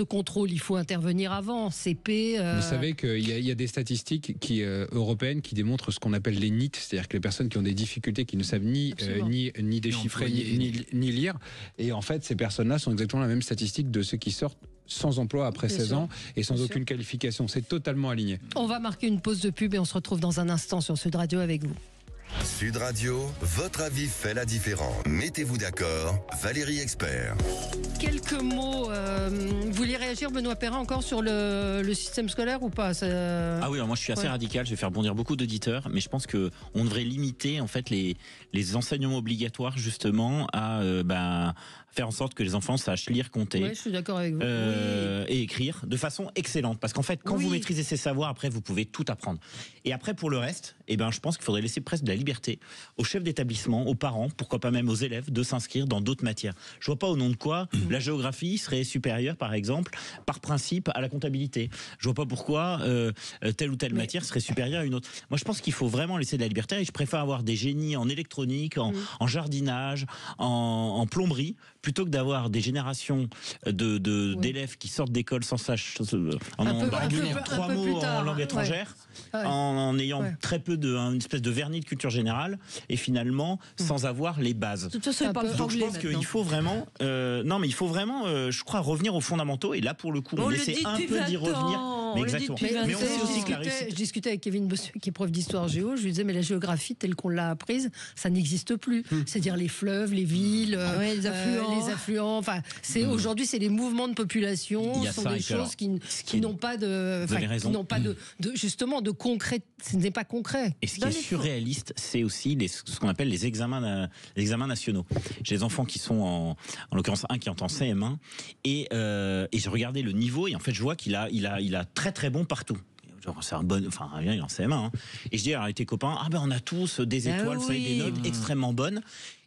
[SPEAKER 2] contrôle. Il faut intervenir avant. CP.
[SPEAKER 5] Vous savez qu'il y a des statistiques européennes qui démontrent ce qu'on appelle les NEET, c'est-à-dire que les personnes qui ont des difficultés, qui ne savent ni déchiffrer ni lire, et en fait ces personnes-là sont exactement la même statistique de ceux qui sortent sans emploi après 16 ans et sans aucune qualification. C'est totalement aligné.
[SPEAKER 2] On va marquer une pause de pub et on se retrouve dans un instant sur Sud Radio avec vous.
[SPEAKER 1] Sud Radio, votre avis fait la différence. Mettez-vous d'accord, Valérie Expert.
[SPEAKER 2] Quelques mots. Vous voulez réagir, Benoît Perrin, encore sur le système scolaire ou pas ?
[SPEAKER 3] Ah oui, alors moi je suis assez radical, je vais faire bondir beaucoup d'auditeurs, mais je pense qu'on devrait limiter en fait les enseignements obligatoires justement à faire en sorte que les enfants sachent lire, compter,
[SPEAKER 2] je suis d'accord avec vous.
[SPEAKER 3] Et écrire de façon excellente. Parce qu'en fait, quand vous maîtrisez ces savoirs, après, vous pouvez tout apprendre. Et après, pour le reste, je pense qu'il faudrait laisser presque de la liberté aux chefs d'établissement, aux parents, pourquoi pas même aux élèves, de s'inscrire dans d'autres matières. Je vois pas au nom de quoi la géographie serait supérieure, par exemple, par principe, à la comptabilité. Je vois pas pourquoi telle ou telle matière serait supérieure à une autre. Moi, je pense qu'il faut vraiment laisser de la liberté et je préfère avoir des génies en électronique, en jardinage, en plomberie, plutôt que d'avoir des générations d'élèves qui sortent d'école sans en retenir 3 mots en langue étrangère, en ayant très peu une espèce de vernis de culture générale, et finalement sans avoir les bases.
[SPEAKER 6] De toute façon,
[SPEAKER 3] donc je pense qu'il faut vraiment, je crois, revenir aux fondamentaux. Et là, pour le coup, on essaie un peu d'y revenir. Mais exactement.
[SPEAKER 2] Mais on sait aussi que la réussite. Je discutais avec Kevin Bossuet, qui est prof d'histoire géo. Je lui disais, mais la géographie telle qu'on l'a apprise, ça n'existe plus. C'est-à-dire les fleuves, les villes, les affluents. Enfin, aujourd'hui, c'est les mouvements de population. Ce sont des choses qui n'ont pas de concret. Ce n'est pas concret.
[SPEAKER 3] Et ce qui est surréaliste, c'est aussi ce qu'on appelle les examens nationaux. J'ai des enfants qui sont en l'occurrence un qui est en CM1 et je regardais le niveau et en fait je vois qu'il a très très très bon partout. C'est un bon, enfin il est en CM1. Hein. Et je dis à tes copains, on a tous des étoiles, vous savez, des notes extrêmement bonnes.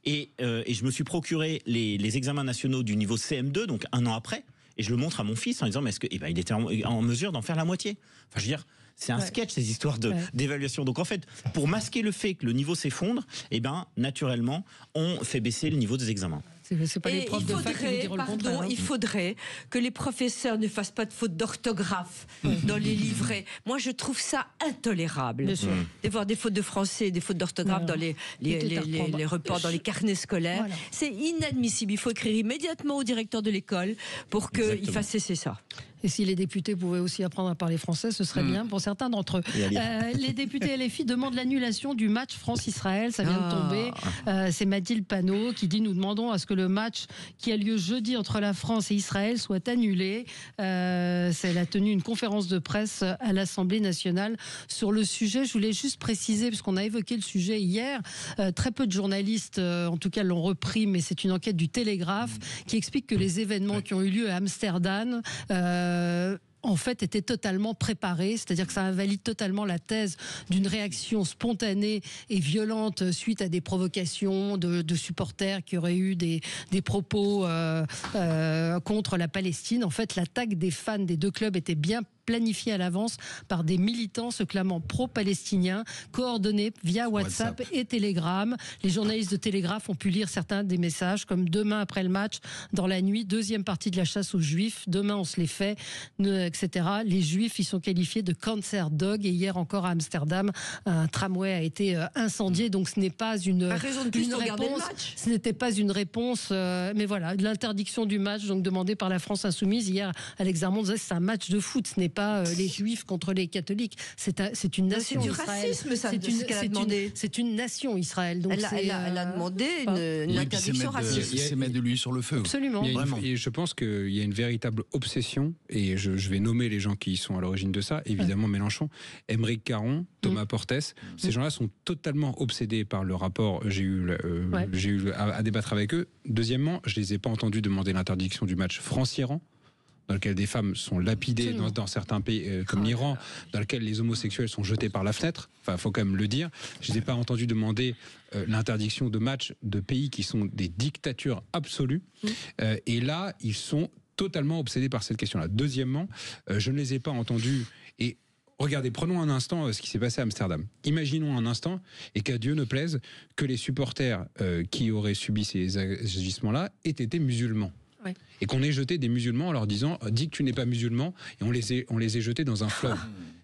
[SPEAKER 3] Et je me suis procuré les examens nationaux du niveau CM2, donc un an après, et je le montre à mon fils en disant, mais est-ce que, il était en mesure d'en faire la moitié. Enfin, je veux dire, c'est un sketch, ces histoires d'évaluation. Donc en fait, pour masquer le fait que le niveau s'effondre, naturellement, on fait baisser le niveau des examens.
[SPEAKER 2] C'est pas les profs de fac qui vous diront le contraire.
[SPEAKER 6] Il faudrait que les professeurs ne fassent pas de fautes d'orthographe dans les livrets. Moi, je trouve ça intolérable. De voir des fautes de français, des fautes d'orthographe dans les reports, dans les carnets scolaires. Voilà. C'est inadmissible. Il faut écrire immédiatement au directeur de l'école pour qu'il fasse cesser ça.
[SPEAKER 2] Et si les députés pouvaient aussi apprendre à parler français, ce serait bien pour certains d'entre eux. Les députés LFI demandent l'annulation du match France-Israël. Ça vient de tomber. C'est Mathilde Panot qui dit: nous demandons à ce que le match qui a lieu jeudi entre la France et Israël soit annulé. Elle a tenu une conférence de presse à l'Assemblée nationale sur le sujet. Je voulais juste préciser, parce qu'on a évoqué le sujet hier, très peu de journalistes, en tout cas, l'ont repris, mais c'est une enquête du Télégraphe qui explique que les événements qui ont eu lieu à Amsterdam en fait était totalement préparé, c'est-à-dire que ça invalide totalement la thèse d'une réaction spontanée et violente suite à des provocations de supporters qui auraient eu des propos contre la Palestine. En fait, l'attaque des fans des deux clubs était bien planifié à l'avance par des militants se clamant pro-palestiniens, coordonnés via WhatsApp et Telegram. Les journalistes de Télégraphe ont pu lire certains des messages, comme: demain après le match, dans la nuit, deuxième partie de la chasse aux Juifs, demain on se les fait, etc. Les Juifs, ils sont qualifiés de cancer dog, et hier encore à Amsterdam, un tramway a été incendié, donc ce n'est pas une réponse. Ce n'était pas une réponse, mais voilà, l'interdiction du match, donc demandée par la France Insoumise. Hier, Alex Darmon disait: c'est un match de foot, ce n'est pas les Juifs contre les catholiques. C'est une nation.
[SPEAKER 6] C'est du racisme, ça.
[SPEAKER 2] C'est une nation, Israël. Donc
[SPEAKER 6] elle a demandé une interdiction raciste.
[SPEAKER 4] C'est mettre de l'huile sur le feu.
[SPEAKER 2] Absolument.
[SPEAKER 5] Et je pense qu'il y a une véritable obsession, et je vais nommer les gens qui sont à l'origine de ça. Évidemment, Mélenchon, Aymeric Caron, Thomas Portes. Ces gens-là sont totalement obsédés par le rapport. J'ai eu à débattre avec eux. Deuxièmement, je les ai pas entendus demander l'interdiction du match France-Iran, dans lequel des femmes sont lapidées dans certains pays comme l'Iran, dans lequel les homosexuels sont jetés par la fenêtre. Enfin, il faut quand même le dire. Je ne les ai pas entendus demander l'interdiction de matchs de pays qui sont des dictatures absolues. Et là, ils sont totalement obsédés par cette question-là. Deuxièmement, je ne les ai pas entendus. Et regardez, prenons un instant ce qui s'est passé à Amsterdam. Imaginons un instant, et qu'à Dieu ne plaise, que les supporters qui auraient subi ces agissements-là aient été musulmans. Ouais. Et qu'on ait jeté des musulmans en leur disant: dis que tu n'es pas musulman, et on les ait jetés dans un fleuve.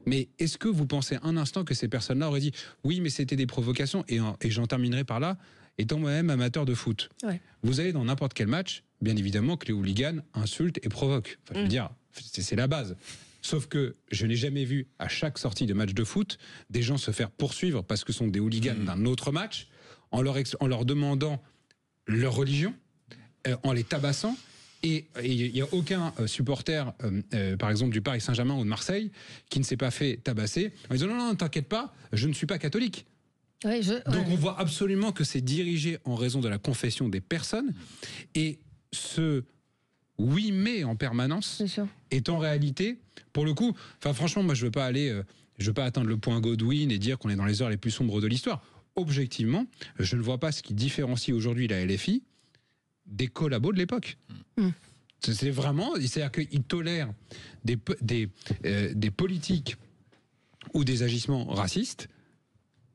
[SPEAKER 5] Mais est-ce que vous pensez un instant que ces personnes-là auraient dit: oui, mais c'était des provocations? Et j'en terminerai par là, étant moi-même amateur de foot. Ouais. Vous allez dans n'importe quel match, bien évidemment que les hooligans insultent et provoquent. Enfin, je veux dire, c'est la base. Sauf que je n'ai jamais vu, à chaque sortie de match de foot, des gens se faire poursuivre parce que ce sont des hooligans d'un autre match, en leur demandant leur religion, en les tabassant. Et il n'y a aucun supporter, par exemple du Paris Saint-Germain ou de Marseille, qui ne s'est pas fait tabasser en disant: non, t'inquiète pas, je ne suis pas catholique. Ouais, donc on voit absolument que c'est dirigé en raison de la confession des personnes. Et ce oui mais en permanence est en réalité, pour le coup, franchement, moi je veux pas atteindre le point Godwin et dire qu'on est dans les heures les plus sombres de l'histoire. Objectivement, je ne vois pas ce qui différencie aujourd'hui la LFI des collabos de l'époque. C'est vraiment, c'est-à-dire qu'ils tolèrent des politiques ou des agissements racistes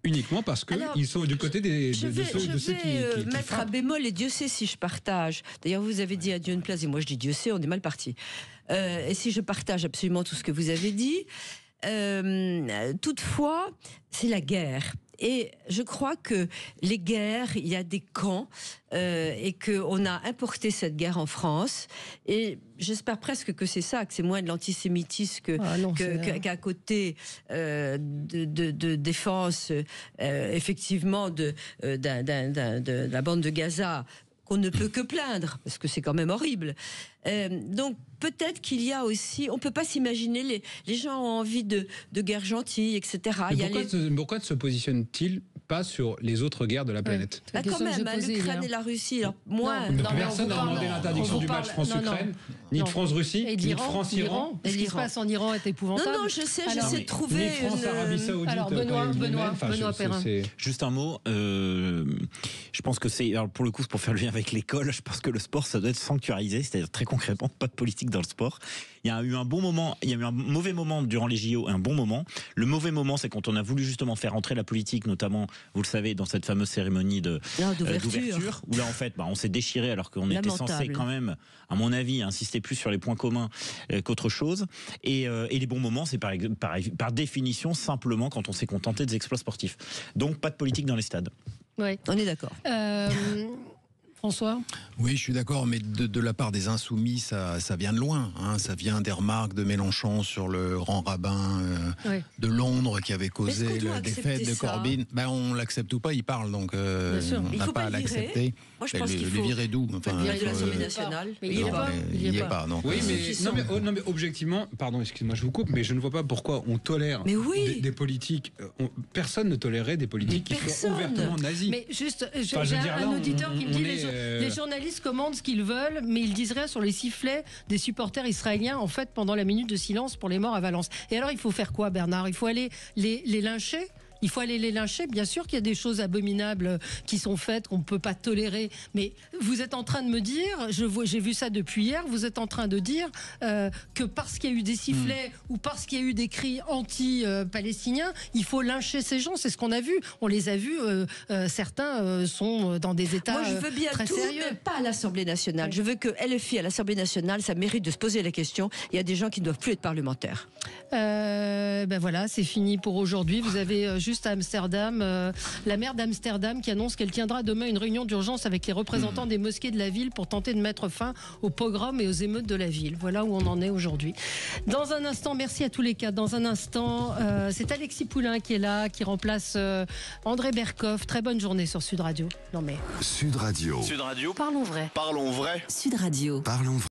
[SPEAKER 5] uniquement parce qu'ils sont du côté de ceux qui
[SPEAKER 6] mettre à bémol, et Dieu sait si je partage. D'ailleurs, vous avez dit à Dieu une place, et moi je dis Dieu sait, on est mal parti. Et si je partage absolument tout ce que vous avez dit, toutefois, c'est la guerre. Et je crois que les guerres, il y a des camps, et qu'on a importé cette guerre en France. Et j'espère presque que c'est ça, que c'est moins de l'antisémitisme qu'à côté de défense, effectivement, de la bande de Gaza, qu'on ne peut que plaindre, parce que c'est quand même horrible. Donc peut-être qu'il y a aussi, on peut pas s'imaginer, les gens ont envie de guerre gentille, etc.
[SPEAKER 5] Pourquoi ne se positionnent-ils pas sur les autres guerres de la planète?
[SPEAKER 6] Quand même, l'Ukraine et la Russie, alors moins.
[SPEAKER 5] Personne n'a demandé l'interdiction du match France-Ukraine. Ni de France-Russie,
[SPEAKER 2] ni
[SPEAKER 5] de France-Iran.
[SPEAKER 2] Ce qui se passe en Iran est épouvantable.
[SPEAKER 6] Non, je sais, j'essaie de trouver.
[SPEAKER 5] Ni France-Arabie Saoudite.
[SPEAKER 2] Alors, Benoît Perrin.
[SPEAKER 3] Juste un mot. Je pense que c'est, alors pour le coup, pour faire le lien avec l'école, je pense que le sport, ça doit être sanctuarisé, c'est-à-dire très concrètement, pas de politique dans le sport. Il y a eu un bon moment, il y a eu un mauvais moment durant les JO, un bon moment. Le mauvais moment, c'est quand on a voulu justement faire entrer la politique, notamment, vous le savez, dans cette fameuse cérémonie d'ouverture, où là, en fait, on s'est déchiré alors qu'on était censé quand même, à mon avis, insister plus sur les points communs qu'autre chose. Et les bons moments, c'est par définition simplement quand on s'est contenté des exploits sportifs. Donc, pas de politique dans les stades.
[SPEAKER 2] Ouais.
[SPEAKER 6] On est d'accord.
[SPEAKER 2] François ?
[SPEAKER 4] Oui, je suis d'accord, mais de la part des Insoumis, ça vient de loin. Hein. Ça vient des remarques de Mélenchon sur le grand rabbin de Londres qui avait causé la défaite de Corbyn. On l'accepte ou pas, il parle, donc on n'a pas à l'accepter.
[SPEAKER 6] Moi, je pense qu'il faut
[SPEAKER 4] le virer d'où
[SPEAKER 6] le virer de l'Assemblée nationale.
[SPEAKER 2] Mais il n'y est pas.
[SPEAKER 4] Non.
[SPEAKER 5] Oui, mais objectivement, pardon, excuse-moi, je vous coupe, mais je ne vois pas pourquoi on tolère des politiques. Personne ne tolérait des politiques qui sont ouvertement nazis.
[SPEAKER 2] Mais juste, j'ai un auditeur qui me dit les journalistes commandent ce qu'ils veulent, mais ils disent rien sur les sifflets des supporters israéliens, en fait, pendant la minute de silence pour les morts à Valence. Et alors, il faut faire quoi, Bernard ? Il faut aller les lyncher ? Il faut aller les lyncher. Bien sûr qu'il y a des choses abominables qui sont faites, qu'on ne peut pas tolérer. Mais vous êtes en train de me dire, j'ai vu ça depuis hier, vous êtes en train de dire que parce qu'il y a eu des sifflets ou parce qu'il y a eu des cris anti-palestiniens, il faut lyncher ces gens. C'est ce qu'on a vu. On les a vus. Certains sont dans des états très sérieux.
[SPEAKER 6] Moi, je veux bien tout, mais pas à l'Assemblée nationale. Je veux que LFI à l'Assemblée nationale, ça mérite de se poser la question. Il y a des gens qui ne doivent plus être parlementaires.
[SPEAKER 2] Voilà, c'est fini pour aujourd'hui. Vous avez juste à Amsterdam, la maire d'Amsterdam qui annonce qu'elle tiendra demain une réunion d'urgence avec les représentants des mosquées de la ville pour tenter de mettre fin aux pogroms et aux émeutes de la ville. Voilà où on en est aujourd'hui. Dans un instant, merci à tous les quatre. Dans un instant, c'est Alexis Poulain qui est là, qui remplace André Berkoff. Très bonne journée sur Sud Radio.
[SPEAKER 1] Sud Radio.
[SPEAKER 2] Parlons vrai.
[SPEAKER 1] Parlons vrai.
[SPEAKER 6] Sud Radio.
[SPEAKER 1] Parlons vrai.